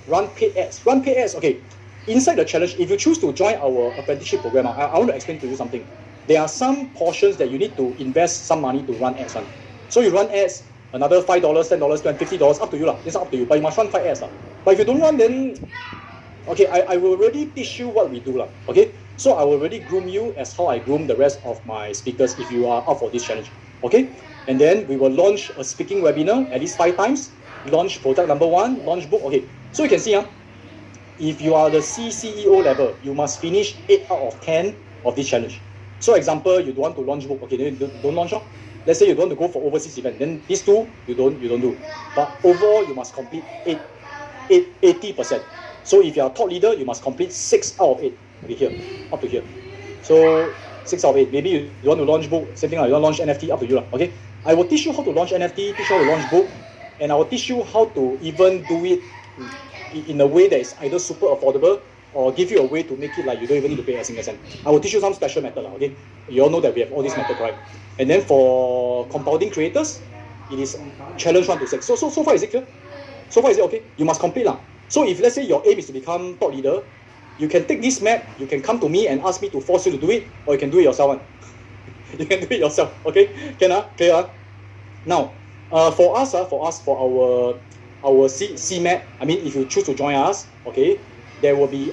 run paid ads. Run paid ads. Okay, inside the challenge, if you choose to join our apprenticeship program, I want to explain to you something. There are some portions that you need to invest some money to run ads on. So you run ads, another $5, $10, $50, up to you. It's up to you. But you must run 5 ads. But if you don't run, then okay, I will already teach you what we do. Okay? So I will already groom you as how I groom the rest of my speakers if you are up for this challenge. Okay? And then we will launch a speaking webinar at least 5 times. Launch product number 1, launch book. Okay. So you can see, if you are the CCEO level, you must finish 8 out of 10 of this challenge. So example, you don't want to launch book. Okay, then don't launch. Let's say you don't want to go for overseas event. Then these 2, you don't do. But overall, you must complete 80%. So if you are a top leader, you must complete 6 out of 8. Okay, here, up to here. So 6 out of 8. Maybe you want to launch book, same thing. You want to launch NFT, up to you. Okay, I will teach you how to launch NFT, teach you how to launch book, and I will teach you how to even do it in a way that is either super affordable or give you a way to make it like you don't even need to pay a single cent. I will teach you some special method. Okay, you all know that we have all these methods, right? And then for compounding creators, it is challenge 1 to 6. So far is it clear? So far is it okay? You must complete So if let's say your aim is to become top leader, you can take this map, you can come to me and ask me to force you to do it, or you can do it yourself. You can do it yourself, okay? Can clear? Now, for our C map, I mean, if you choose to join us, okay, there will be 2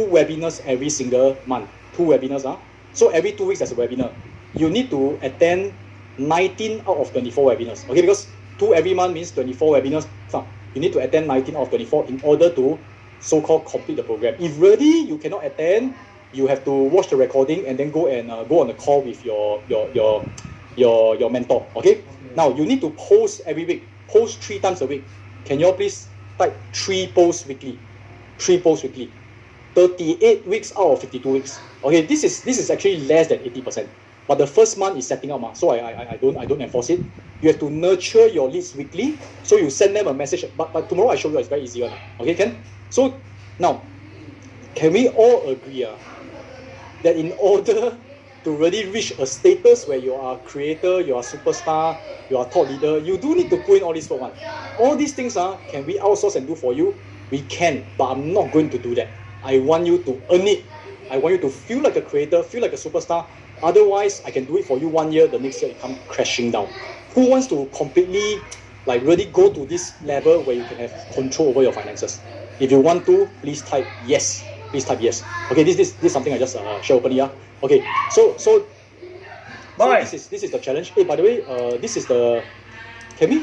webinars every single month. 2 webinars. So every 2 weeks there's a webinar. You need to attend 19 out of 24 webinars, okay? Because 2 every month means 24 webinars. So you need to attend 19 out of 24 in order to so-called complete the program. If really you cannot attend, you have to watch the recording and then go on a call with your mentor. Okay? Now you need to post every week. Post 3 times a week. Can you all please type 3 posts weekly? 3 posts weekly. 38 weeks out of 52 weeks. Okay, this is actually less than 80%. But the first month is setting up, so I don't enforce it. You have to nurture your leads weekly. So you send them a message. But tomorrow I show you it's very easy one. Okay, Ken? So now, can we all agree that in order to really reach a status where you are a creator, you are a superstar, you are a top leader, you do need to put in all this work. All these things can we outsource and do for you? We can, but I'm not going to do that. I want you to earn it. I want you to feel like a creator, feel like a superstar. Otherwise, I can do it for you 1 year, the next year it comes crashing down. Who wants to completely, really go to this level where you can have control over your finances? If you want to, please type yes. Please type yes. Okay, this is something I just share openly. Okay, so this is the challenge. Hey, by the way, this is the. Can we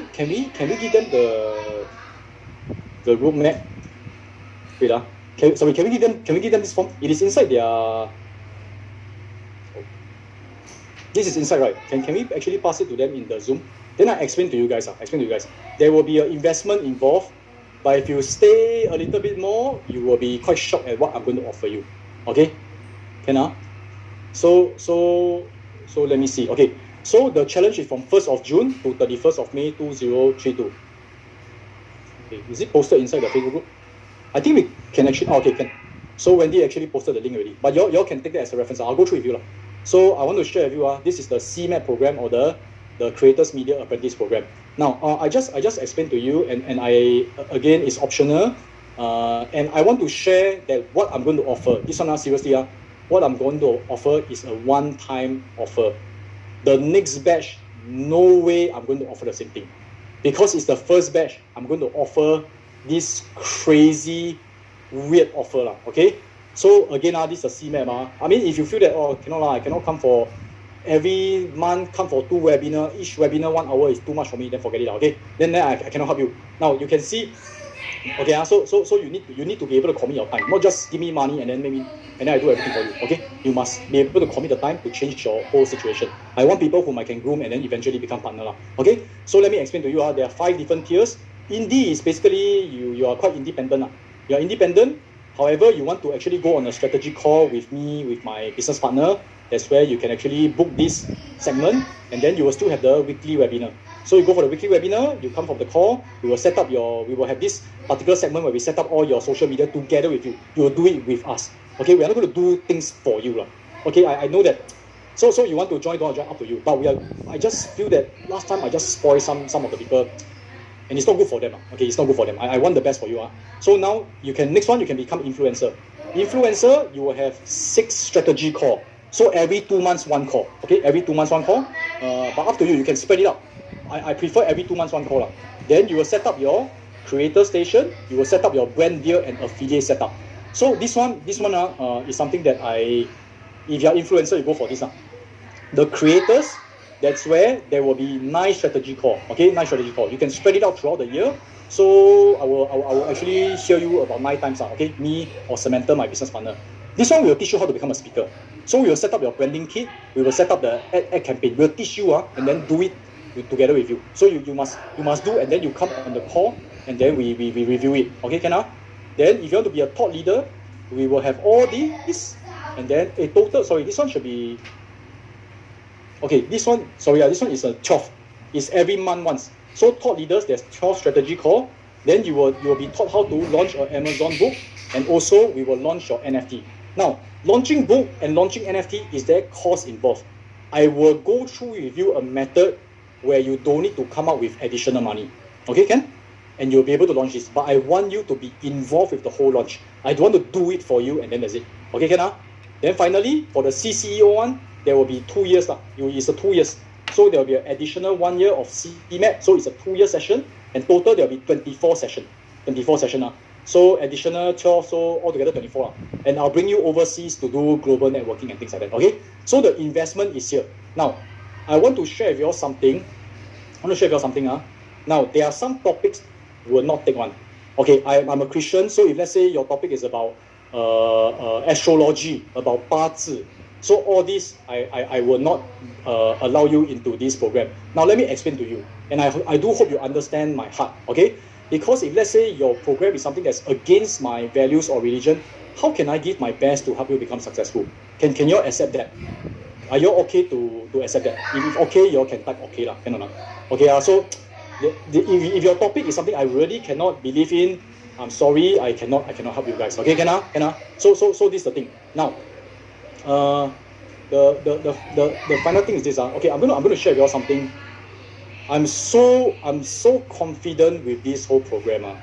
give them the roadmap? Wait, can we give them this form? It is inside their. This is inside, right? Can we actually pass it to them in the Zoom? Then I explain to you guys. There will be an investment involved, but if you stay a little bit more, you will be quite shocked at what I'm going to offer you. Okay? Can So let me see. Okay. So the challenge is from 1st of June to 31st of May 2032. Okay, is it posted inside the Facebook group? I think we can actually, okay, can. So Wendy actually posted the link already. But y'all can take that as a reference. I'll go through with you. So I want to share with you, this is the CMAP program, or the Creators Media Apprentice program. Now, I just explained to you, and I, again, it's optional. And I want to share that what I'm going to offer, this one, seriously, what I'm going to offer is a one-time offer. The next batch, no way I'm going to offer the same thing. Because it's the first batch, I'm going to offer this crazy, weird offer. Okay? So again, this is a CMAP. I mean, if you feel that, I cannot come for every month, come for 2 webinars, each webinar 1 hour is too much for me, then forget it. Okay? Then I cannot help you. Now, you can see, okay, so you need to be able to commit your time, not just give me money and then I do everything for you. Okay, you must be able to commit the time to change your whole situation. I want people whom I can groom and then eventually become partner. Okay, so let me explain to you. There are 5 different tiers. Indie is basically you are quite independent. You are independent. However, you want to actually go on a strategy call with me, with my business partner. That's where you can actually book this segment, and then you will still have the weekly webinar. So you go for the weekly webinar, you come from the call, we will have this particular segment where we set up all your social media together with you. You will do it with us. Okay, we are not going to do things for you. Okay, I know that. So you want to join, don't join, up to you. But I just feel that last time I just spoiled some of the people, and it's not good for them. Okay, it's not good for them. I want the best for you. So now next one, you can become influencer. Influencer, you will have 6 strategy call. So every 2 months, 1 call. Okay, every 2 months, 1 call. But up to you, you can spread it out. I prefer every 2 months, 1 call. Then you will set up your creator station, you will set up your brand deal and affiliate setup. So this one is something that if you're influencer, you go for this. The creators, that's where there will be 9 strategy call. Okay, 9 strategy call. You can spread it out throughout the year. So I will actually share you about 9 times. Okay, me or Samantha, my business partner. This one will teach you how to become a speaker. So we will set up your branding kit. We will set up the ad campaign. We'll teach you and then do it together with you. So you must do, and then you come on the call, and then we review it. Okay, can I? Then if you want to be a thought leader, we will have all these, and then a total. Sorry, this one should be. Okay, this one. Sorry, this one is a 12. It's every month once. So thought leaders, there's 12 strategy call. Then you will be taught how to launch an Amazon book, and also we will launch your NFT. Now, launching book and launching NFT, is there cost involved? I will go through with you a method where you don't need to come up with additional money. Okay, Ken? And you'll be able to launch this. But I want you to be involved with the whole launch. I don't want to do it for you and then that's it. Okay, Ken? Then finally, for the CCEO one, there will be 2 years. It's a 2 years. So there will be an additional 1 year of CMAP. So it's a 2-year session. And total, there will be 24 session. 24 session. So additional 12, so altogether 24. And I'll bring you overseas to do global networking and things like that. Okay? So the investment is here. Now, I want to share with you all something. Now, there are some topics you will not take one. Okay, I'm a Christian, so if let's say your topic is about astrology, about 八字, so all this, I will not allow you into this program. Now, let me explain to you. And I do hope you understand my heart, okay? Because if let's say your program is something that's against my values or religion, how can I give my best to help you become successful? Can you all accept that? Are you okay to accept that? If okay, you all can type okay lah. Can or not? Okay, so if your topic is something I really cannot believe in, I'm sorry, I cannot help you guys. Okay, can I? So this is the thing. Now, the final thing is this. Okay, I'm gonna share with you all something. I'm so confident with this whole program.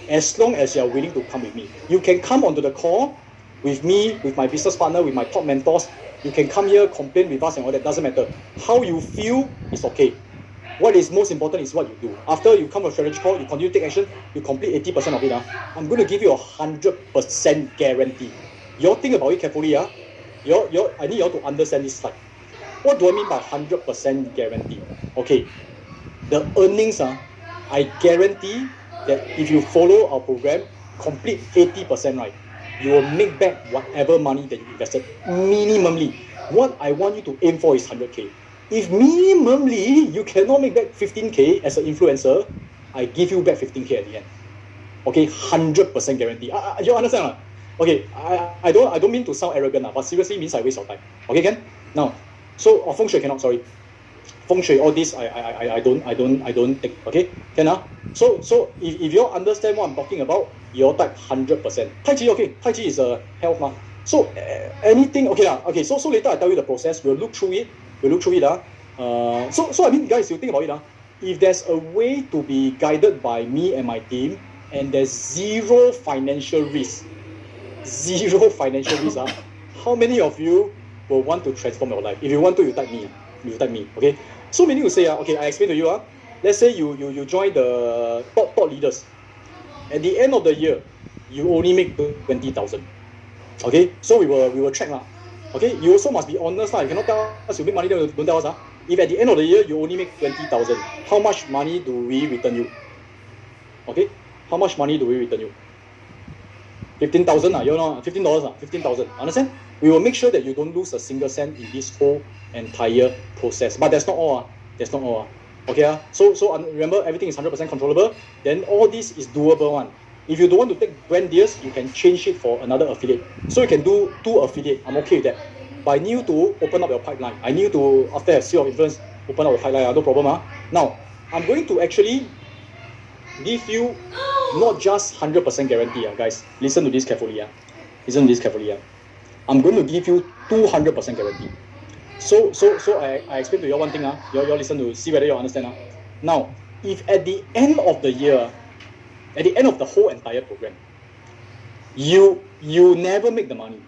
As long as you are willing to come with me, you can come onto the call with me, with my business partner, with my top mentors. You can come here, complain with us and all that, doesn't matter. How you feel is okay. What is most important is what you do. After you come to a strategy call, you continue to take action, you complete 80% of it. I'm going to give you 100% guarantee. You all think about it carefully. I need you all to understand this slide. What do I mean by 100% guarantee? Okay, the earnings, I guarantee that if you follow our program, complete 80%, right? You will make back whatever money that you invested minimally. What I want you to aim for is 100K. If minimally you cannot make back 15K as an influencer, I give you back 15K at the end. Okay, 100% guarantee. You understand? Okay, I don't mean to sound arrogant, but seriously means I waste your time. Okay, Ken? Now, so feng shui cannot, sorry. feng shui, all this I don't take. Okay, can So if you all understand what I'm talking about, you all type 100%. Tai Chi, okay, Tai Chi is a health ma. So anything okay lah. Okay, so later I tell you the process. We'll look through it. So I mean, guys, you think about it If there's a way to be guided by me and my team, and there's zero financial risk, how many of you will want to transform your life? If you want to, you type me. Okay. So many will say, okay, I explain to you. Let's say you join the top leaders. At the end of the year, you only make 20,000. Okay, so we will track Okay, you also must be honest You cannot tell us you make money, then don't tell us If at the end of the year you only make 20,000, how much money do we return you? Okay, how much money do we return you? 15,000 you know, $15 15,000. Understand? We will make sure that you don't lose a single cent in this whole entire process. But that's not all. Okay, so remember, everything is 100% controllable. Then all this is doable one. If you don't want to take brand deals, you can change it for another affiliate. So you can do 2 affiliate. I'm okay with that. But I need you to open up your pipeline. I need you to, after a sphere of influence, open up your pipeline. No problem. Now, I'm going to actually give you not just 100% guarantee, guys. Listen to this carefully. I'm going to give you 200% guarantee. So I explain to you one thing. You listen to see whether you understand. Now, if at the end of the year, at the end of the whole entire program, you never make the money,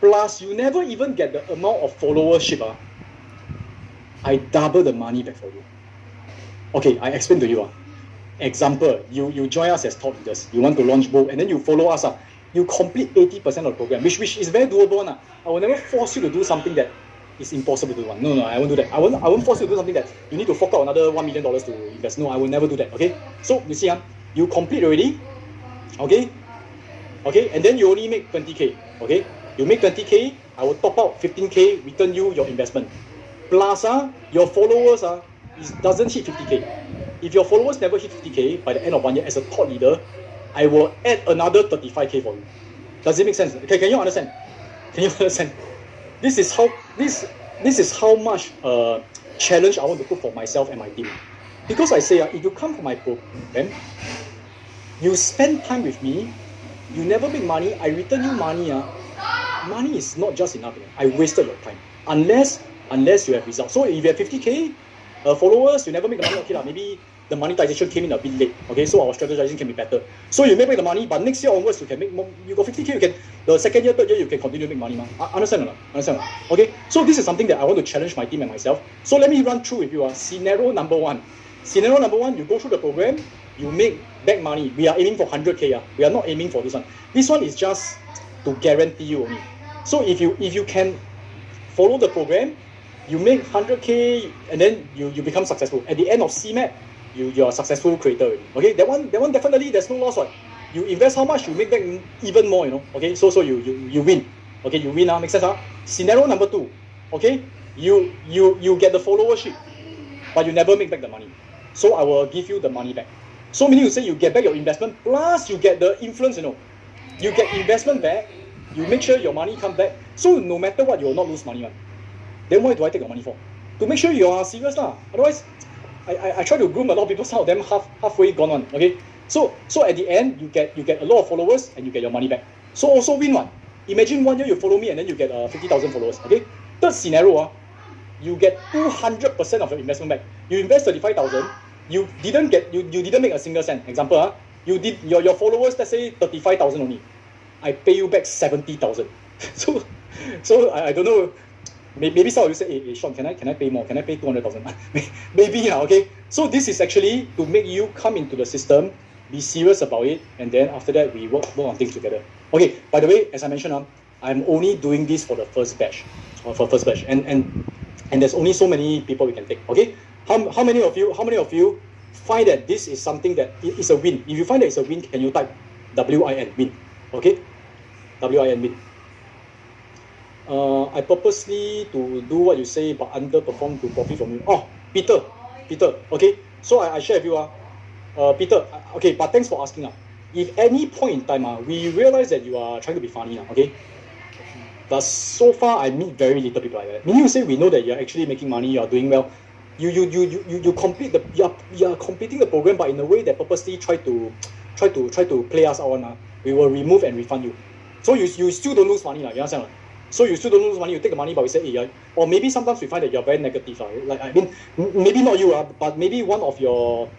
plus you never even get the amount of followership, I double the money back for you. Okay, I explain to you. Example, you join us as top leaders, you want to launch both, and then you follow us. You complete 80% of the program, which is very doable. I will never force you to do something that is impossible to do. No, I won't do that. I won't force you to do something that you need to fork out another $1 million to invest. No, I will never do that. Okay, so you see, you complete already, okay, and then you only make 20K, okay, you make 20K, I will top out 15K, return you your investment, plus your followers it doesn't hit 50K. If your followers never hit 50K by the end of 1 year as a thought leader, I will add another 35K for you. Does it make sense? Okay, can you understand? This is how much challenge I want to put for myself and my team. Because I say, if you come for my program, you spend time with me, you never make money, I return you money. Money is not just enough. I wasted your time. Unless you have results. So if you have 50K followers, you never make the money, okay, maybe the monetization came in a bit late. Okay, so our strategizing can be better. So you may make the money, but next year onwards you can make more. You got 50K, you can, the second year, third year, you can continue to make money. Understand or not? Understand? Okay, so this is something that I want to challenge my team and myself. So let me run through with you. Scenario number one, you go through the program, you make back money. We are aiming for 100K. We are not aiming for this one. This one is just to guarantee you only. So if you can follow the program, you make 100K and then you become successful. At the end of CMAP, you are a successful creator already. Okay, that one definitely there's no loss. Right? You invest how much, you make back even more. Okay, so you win. Okay, you win. Makes sense. Scenario number 2. Okay, you get the followership, but you never make back the money. So I will give you the money back. So meaning you say you get back your investment plus you get the influence. You get investment back. You make sure your money come back. So no matter what, you will not lose money. Right? Then why do I take your money for? To make sure you are serious lah. Otherwise, I try to groom a lot of people. Some of them halfway gone on. Okay. So at the end, you get a lot of followers and you get your money back. So also win one. Imagine 1 year you follow me and then you get 50,000 followers. Okay. Third scenario, you get 200% of your investment back. You invest 35,000. You didn't make a single cent. Example, you did your followers, let's say 35,000 only. I pay you back 70,000. so I don't know. Maybe some of you say, hey Sean, can I pay more? Can I pay 200,000? Maybe, okay. So this is actually to make you come into the system, be serious about it, and then after that we work on things together. Okay. By the way, as I mentioned, I'm only doing this for the first batch, and there's only so many people we can take. Okay. How many of you find that this is something that is a win? If you find that it's a win, can you type WIN, win? Okay, WIN, win. I purposely to do what you say, but underperform to profit from you. Oh, Peter. Okay, so I share with you. Peter. Okay, but thanks for asking. If any point in time, we realize that you are trying to be funny. Okay. But so far, I meet very little people like that. Meaning you say we know that you're actually making money, you're doing well. you complete the you are completing the program, but in a way that purposely try to play us out. We will remove and refund you. So you still don't lose money, you understand? So you still don't lose money. You take the money, but we say, hey, or maybe sometimes we find that you're very negative. Like I mean, maybe not you, but maybe one of your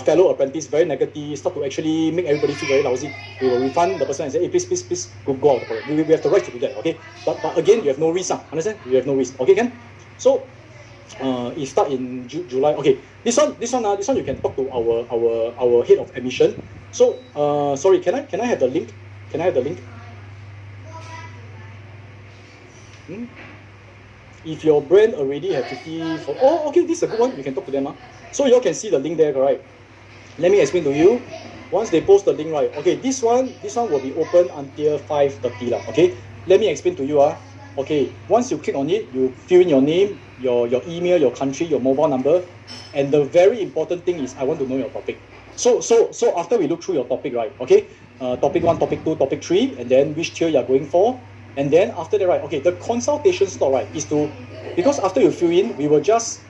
fellow apprentice very negative, start to actually make everybody feel very lousy. We will refund the person and say, hey, please go out of the program. We have the right to do that, okay? But again, you have no risk, understand? You have no risk, okay, Ken? So it start in July. Okay, this one you can talk to our head of admission. So sorry, can I have the link? Can I have the link? If your brand already have 50 for, oh okay, this is a good one. You can talk to them. So you all can see the link there, right? Let me explain to you. Once they post the link, right? Okay, this one will be open until 5:30 lah. Okay, let me explain to you. Okay, once you click on it, you fill in your name, your email, your country, your mobile number, and the very important thing is I want to know your topic. So after we look through your topic, right? Okay, topic 1, topic 2, topic 3, and then which tier you are going for, and then after that, right? Okay, the consultation slot, right, is to, because after you fill in, we will just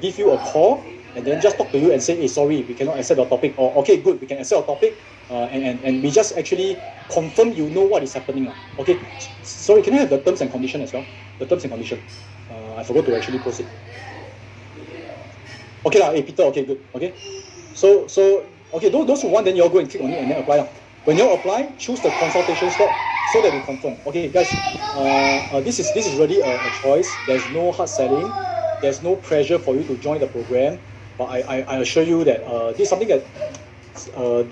give you a call and then just talk to you and say, hey, sorry, we cannot accept your topic, or okay, good, we can accept your topic, and we just actually confirm you know what is happening. Okay, sorry, can I have the terms and condition as well? The terms and condition. I forgot to actually post it. Okay lah, hey Peter, okay, good, okay. So okay, those who want, then you all go and click on it and then apply. When you apply, choose the consultation slot so that we confirm. Okay, guys, this is really a choice. There's no hard selling. There's no pressure for you to join the program. But I assure you that this is something that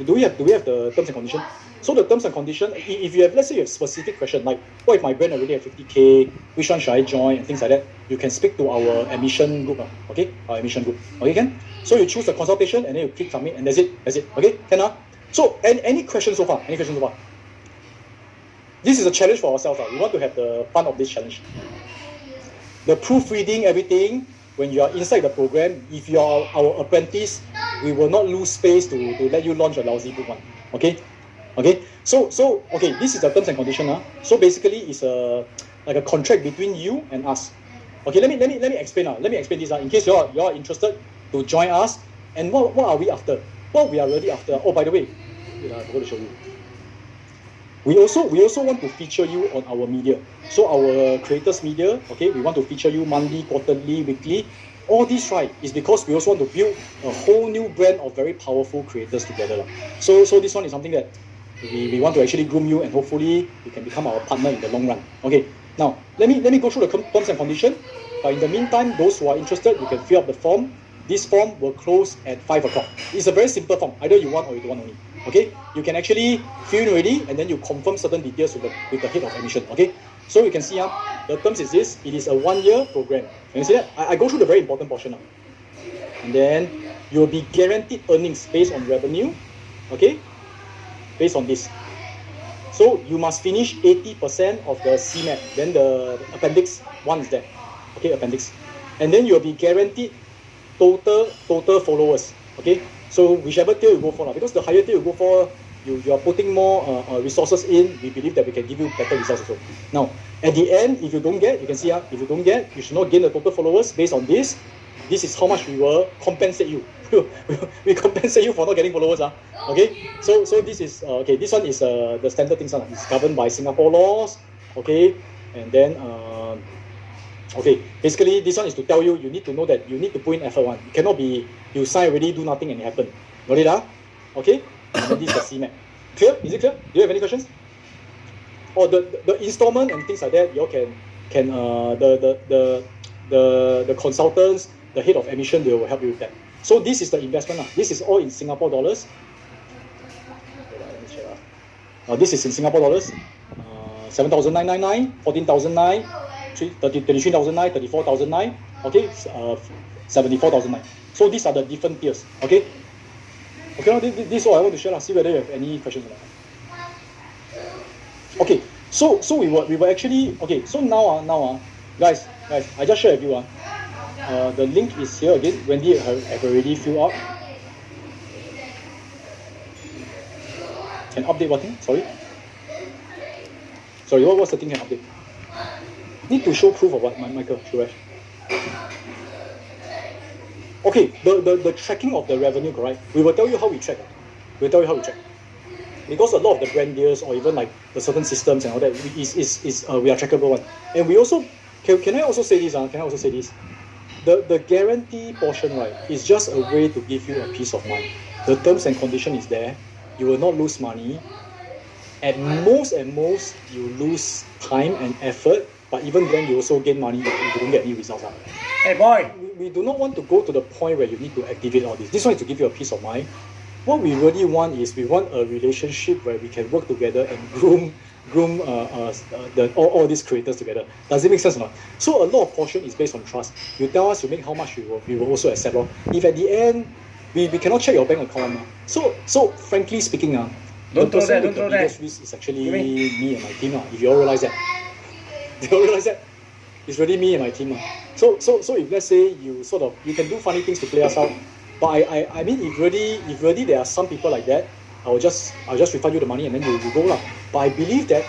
do we have the terms and condition? So the terms and condition, if you have, let's say you have specific question like, what if my brand already have 50K, which one should I join, and things like that, you can speak to our admission group, okay? Our admission group, okay, Ken? So you choose the consultation and then you click submit and that's it, okay, Ken? So any questions so far? This is a challenge for ourselves. We want to have the fun of this challenge. The proofreading, everything, when you are inside the program, if you are our apprentice, we will not lose space to let you launch a lousy book one, okay? Okay, so okay, this is the terms and condition. So basically, it's like a contract between you and us. Okay, let me explain. Let me explain this. In case you are interested to join us, and what are we after? What we are really after? Oh, by the way, I forgot to show you. We also want to feature you on our media. So our creators media, okay, we want to feature you monthly, quarterly, weekly. All this, right, is because we also want to build a whole new brand of very powerful creators together. So this one is something that we want to actually groom you, and hopefully you can become our partner in the long run. Okay, now let me go through the terms and conditions. But in the meantime, those who are interested, you can fill up the form. This form will close at 5 o'clock. It's a very simple form. Either you want or you don't want only. Okay, you can actually fill in already, and then you confirm certain details with the head of admission. Okay, so you can see the terms is this. It is a 1-year program. Can you see that? I go through the very important portion now. And then you'll be guaranteed earnings based on revenue. Okay, based on this. So you must finish 80% of the CMAT. Then the appendix 1 is there. Okay, appendix. And then you'll be guaranteed total followers. Okay, so whichever tier you go for, because the higher tier you go for, you are putting more resources in. We believe that we can give you better results also. Now, at the end, if you don't get, you can see, if you don't get, you should not gain the total followers based on this. This is how much we will compensate you. We compensate you for not getting followers. Okay, so this is okay. This one is the standard things. It's governed by Singapore laws. Okay, and then okay, basically this one is to tell you, you need to know that you need to put in effort. It cannot be you sign already, do nothing and it happen. Got it? Okay, and then this is the CMAT. Clear? Is it clear? Do you have any questions? Or the installment and things like that, you all can the consultants, the head of admission, they will help you with that. So this is the investment. This is all in Singapore dollars. This is in Singapore dollars. 7,999, 14,009, 23,009, 34,009. Okay, 74,009. So these are the different tiers. Okay. Okay, now this is all I want to share. See whether you have any questions or not. Okay, so we were actually okay. So now guys, I just share with you. The link is here again. Wendy have already filled out. Can update what thing? Sorry, what's the thing can update? Need to show proof of what, Michael? Suresh. okay, the tracking of the revenue, correct? We will tell you how we track. We'll tell you how we track. Because a lot of the brand deals or even like the certain systems and all that we are trackable one. And we also can I also say this? Can I also say this? The guarantee portion, right, is just a way to give you a peace of mind. The terms and condition is there. You will not lose money. At most, you lose time and effort. But even then, you also gain money if you don't get any results. Hey boy! We do not want to go to the point where you need to activate all this. This one is to give you a peace of mind. What we really want is we want a relationship where we can work together and groom all these creators together. Does it make sense or not? So a lot of portion is based on trust. You tell us you make how much we will also accept. If at the end we cannot check your bank account. So frankly speaking, don't throw that. The biggest risk is actually me and my team. If you all realize that. It's really me and my team. So if let's say you can do funny things to play us out, but I mean if really there are some people like that, I'll just refund you the money and then you go lah. But I believe that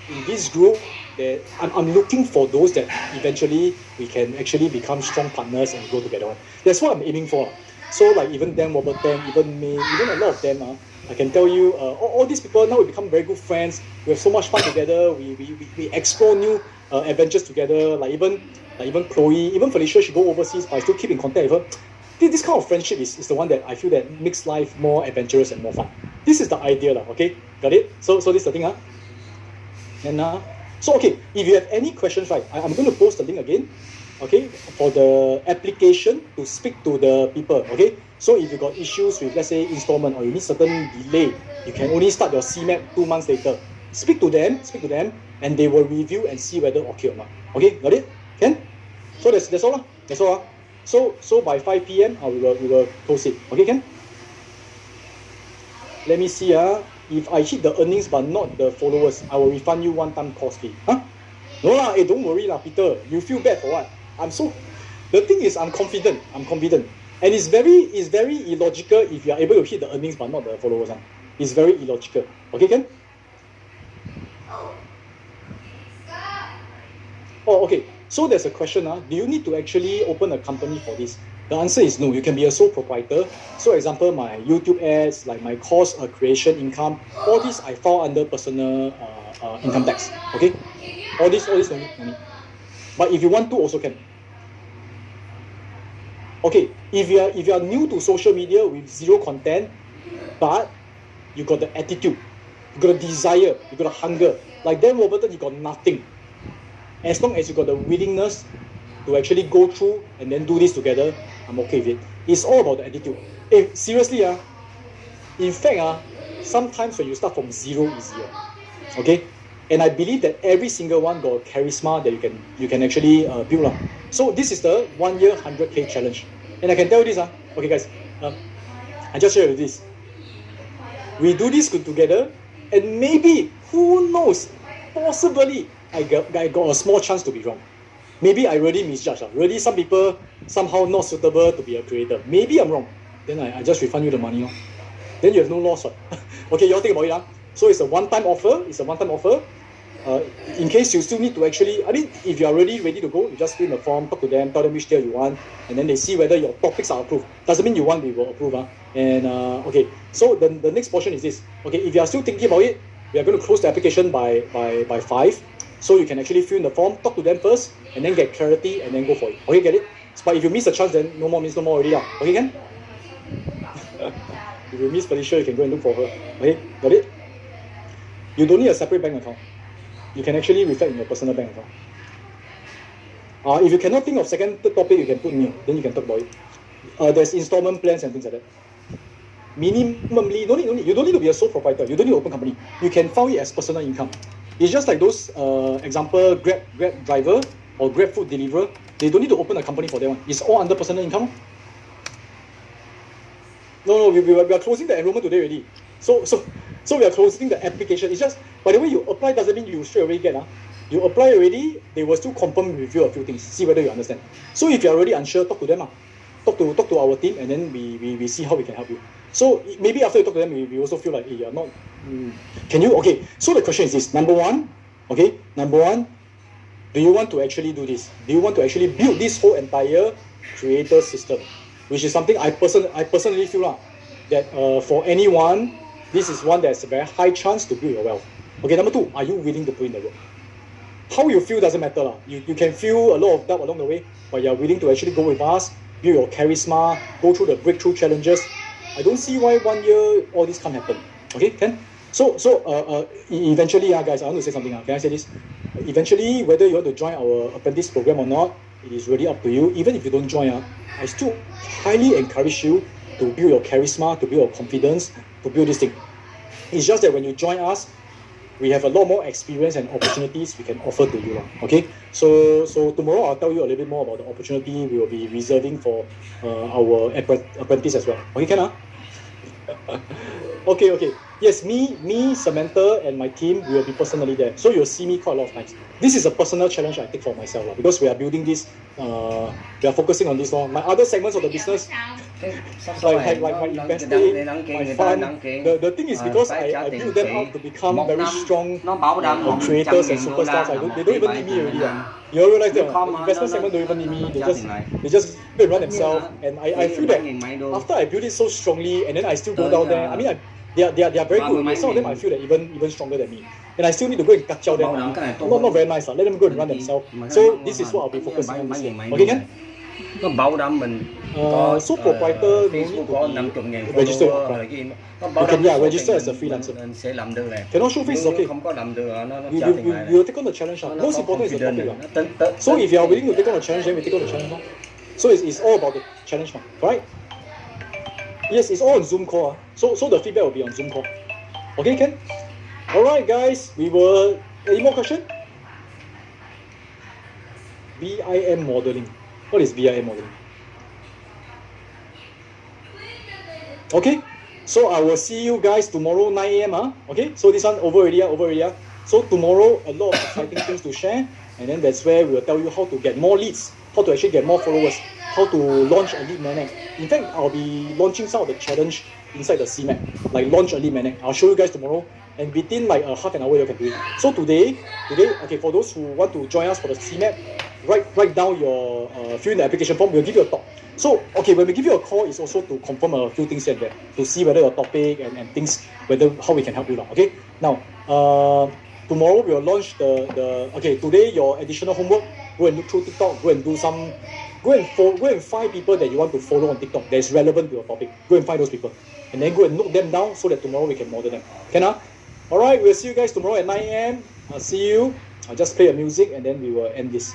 in this group that I'm looking for those that eventually we can actually become strong partners and go together. That's what I'm aiming for. So like even Dan Warburton, even me, even a lot of them, I can tell you, all these people now we become very good friends. We have so much fun together. We explore new adventures together. Like even Chloe, even Felicia, she go overseas, but I still keep in contact with her. This kind of friendship is the one that I feel that makes life more adventurous and more fun. This is the idea, okay? Got it? So this is the thing, And so okay, if you have any questions, right, I'm going to post the link again, okay, for the application to speak to the people, okay? So if you got issues with, let's say, installment or you need certain delay, you can only start your CMAP 2 months later. Speak to them, and they will review and see whether okay or not. Okay, got it? Can? So that's all. That's all. So by 5 p.m. We will close it. Okay, can? Let me see. If I hit the earnings but not the followers, I will refund you one-time cost fee. No lah. Don't worry lah, Peter. You feel bad for what? The thing is, I'm confident. And it's very illogical if you are able to hit the earnings but not the followers. It's very illogical. Okay, Ken? Oh, okay. So there's a question. Do you need to actually open a company for this? The answer is no. You can be a sole proprietor. So example, my YouTube ads, like my course creation income, all this I file under personal income tax. Okay? All this no need. But if you want to, also can. Okay, if you are new to social media with zero content, but you got the attitude, you got a desire, you got a hunger, like Dan Warburton, you got nothing. As long as you got the willingness to actually go through and then do this together, I'm okay with it. It's all about the attitude. Seriously, in fact, sometimes when you start from zero, easier. Okay? And I believe that every single one got a charisma that you can actually build. So this is the 1 year 100K challenge. And I can tell you this. Okay guys, I just share with this. We do this together and maybe, who knows, possibly I got a small chance to be wrong. Maybe I really misjudged. Really some people somehow not suitable to be a creator. Maybe I'm wrong. Then I just refund you the money. Then you have no loss. Okay, you all think about it. So it's a one-time offer. In case you still need to actually, if you are really ready to go, you just fill in the form, talk to them, tell them which tier you want, and then they see whether your topics are approved. Doesn't mean you want, we will approve. And okay, so the next portion is this. Okay, if you are still thinking about it, we are going to close the application by 5. So you can actually fill in the form, talk to them first, and then get clarity, and then go for it. Okay, get it? But if you miss a chance, then no more means no more already. Okay, Ken? If you miss Felicia, you can go and look for her. Okay, got it? You don't need a separate bank account. You can actually reflect in your personal bank account. If you cannot think of third topic, you can put new. Then you can talk about it. There's installment plans and things like that. Minimally, you don't need to be a sole proprietor. You don't need to open company. You can file it as personal income. It's just like those, example, Grab driver or Grab food deliverer. They don't need to open a company for that one. It's all under personal income. No, we are closing the enrollment today already. So we are closing the application. It's just, by the way, you apply doesn't mean you straight away get. You apply already, they will still confirm with you a few things, see whether you understand. So if you're already unsure, talk to them. Talk to our team, and then we see how we can help you. So maybe after you talk to them, we also feel like, hey, you're not. Can you? Okay. So the question is this: number one, do you want to actually do this? Do you want to actually build this whole entire creator system, which is something I personally feel that for anyone, this is one that's a very high chance to build your wealth. Okay, number 2, are you willing to put in the work? How you feel doesn't matter. You can feel a lot of doubt along the way, but you're willing to actually go with us, build your charisma, go through the breakthrough challenges. I don't see why 1 year all this can't happen. Okay, can? So eventually, guys, I want to say something. Can I say this? Eventually, whether you want to join our apprentice program or not, it is really up to you. Even if you don't join, I still highly encourage you to build your charisma, to build your confidence, to build this thing. It's just that when you join us, we have a lot more experience and opportunities we can offer to you. Okay? So tomorrow I'll tell you a little bit more about the opportunity we will be reserving for our apprentice as well. Okay, can? Okay. Yes, me, Samantha, and my team will be personally there. So you'll see me quite a lot of times. This is a personal challenge I take for myself because we are building this. We are focusing on this. My other segments of the business, like my investing, my fund. The thing is because I build them out to become very strong creators and superstars. They don't even need me already. You realize that the investment segment don't even need me. They just go and run themselves. And I feel that after I build it so strongly, and then I still go down there. I mean, they are very good. Some of them I feel that even stronger than me. And I still need to go and kacau them. Not very nice. Let them go and run themselves. So this is what I'll be focusing on this year. Okay, can? So proprietor, no need to be registered. You can register as a freelancer. Cannot show face is okay. You will take on the challenge. Most important is the topic. So if you are willing to take on the challenge, then we take on the challenge. So it's all about the challenge, right? Yes, it's all on Zoom call. So the feedback will be on Zoom call. Okay, Ken? Alright guys, we will... Any more question? BIM modeling. What is BIM modeling? Okay, so I will see you guys tomorrow 9 AM. Okay, so this one over already. So tomorrow, a lot of exciting things to share. And then that's where we will tell you how to get more leads, how to actually get more followers, how to launch a lead magnet. In fact, I'll be launching some of the challenge inside the CMAP, like launch a lead magnet. I'll show you guys tomorrow. And within like half an hour, you can do it. So today, okay, for those who want to join us for the CMAP, write down your, fill in the application form, we'll give you a talk. So, okay, when we give you a call, it's also to confirm a few things here and there, to see whether your topic and things, how we can help you. Okay, now, tomorrow we'll launch okay, today your additional homework, go and look through TikTok, go and find people that you want to follow on TikTok that is relevant to your topic. Go and find those people. And then go and note them down so that tomorrow we can model them. Can? Alright, we'll see you guys tomorrow at 9 AM. I'll see you. I'll just play a music and then we will end this.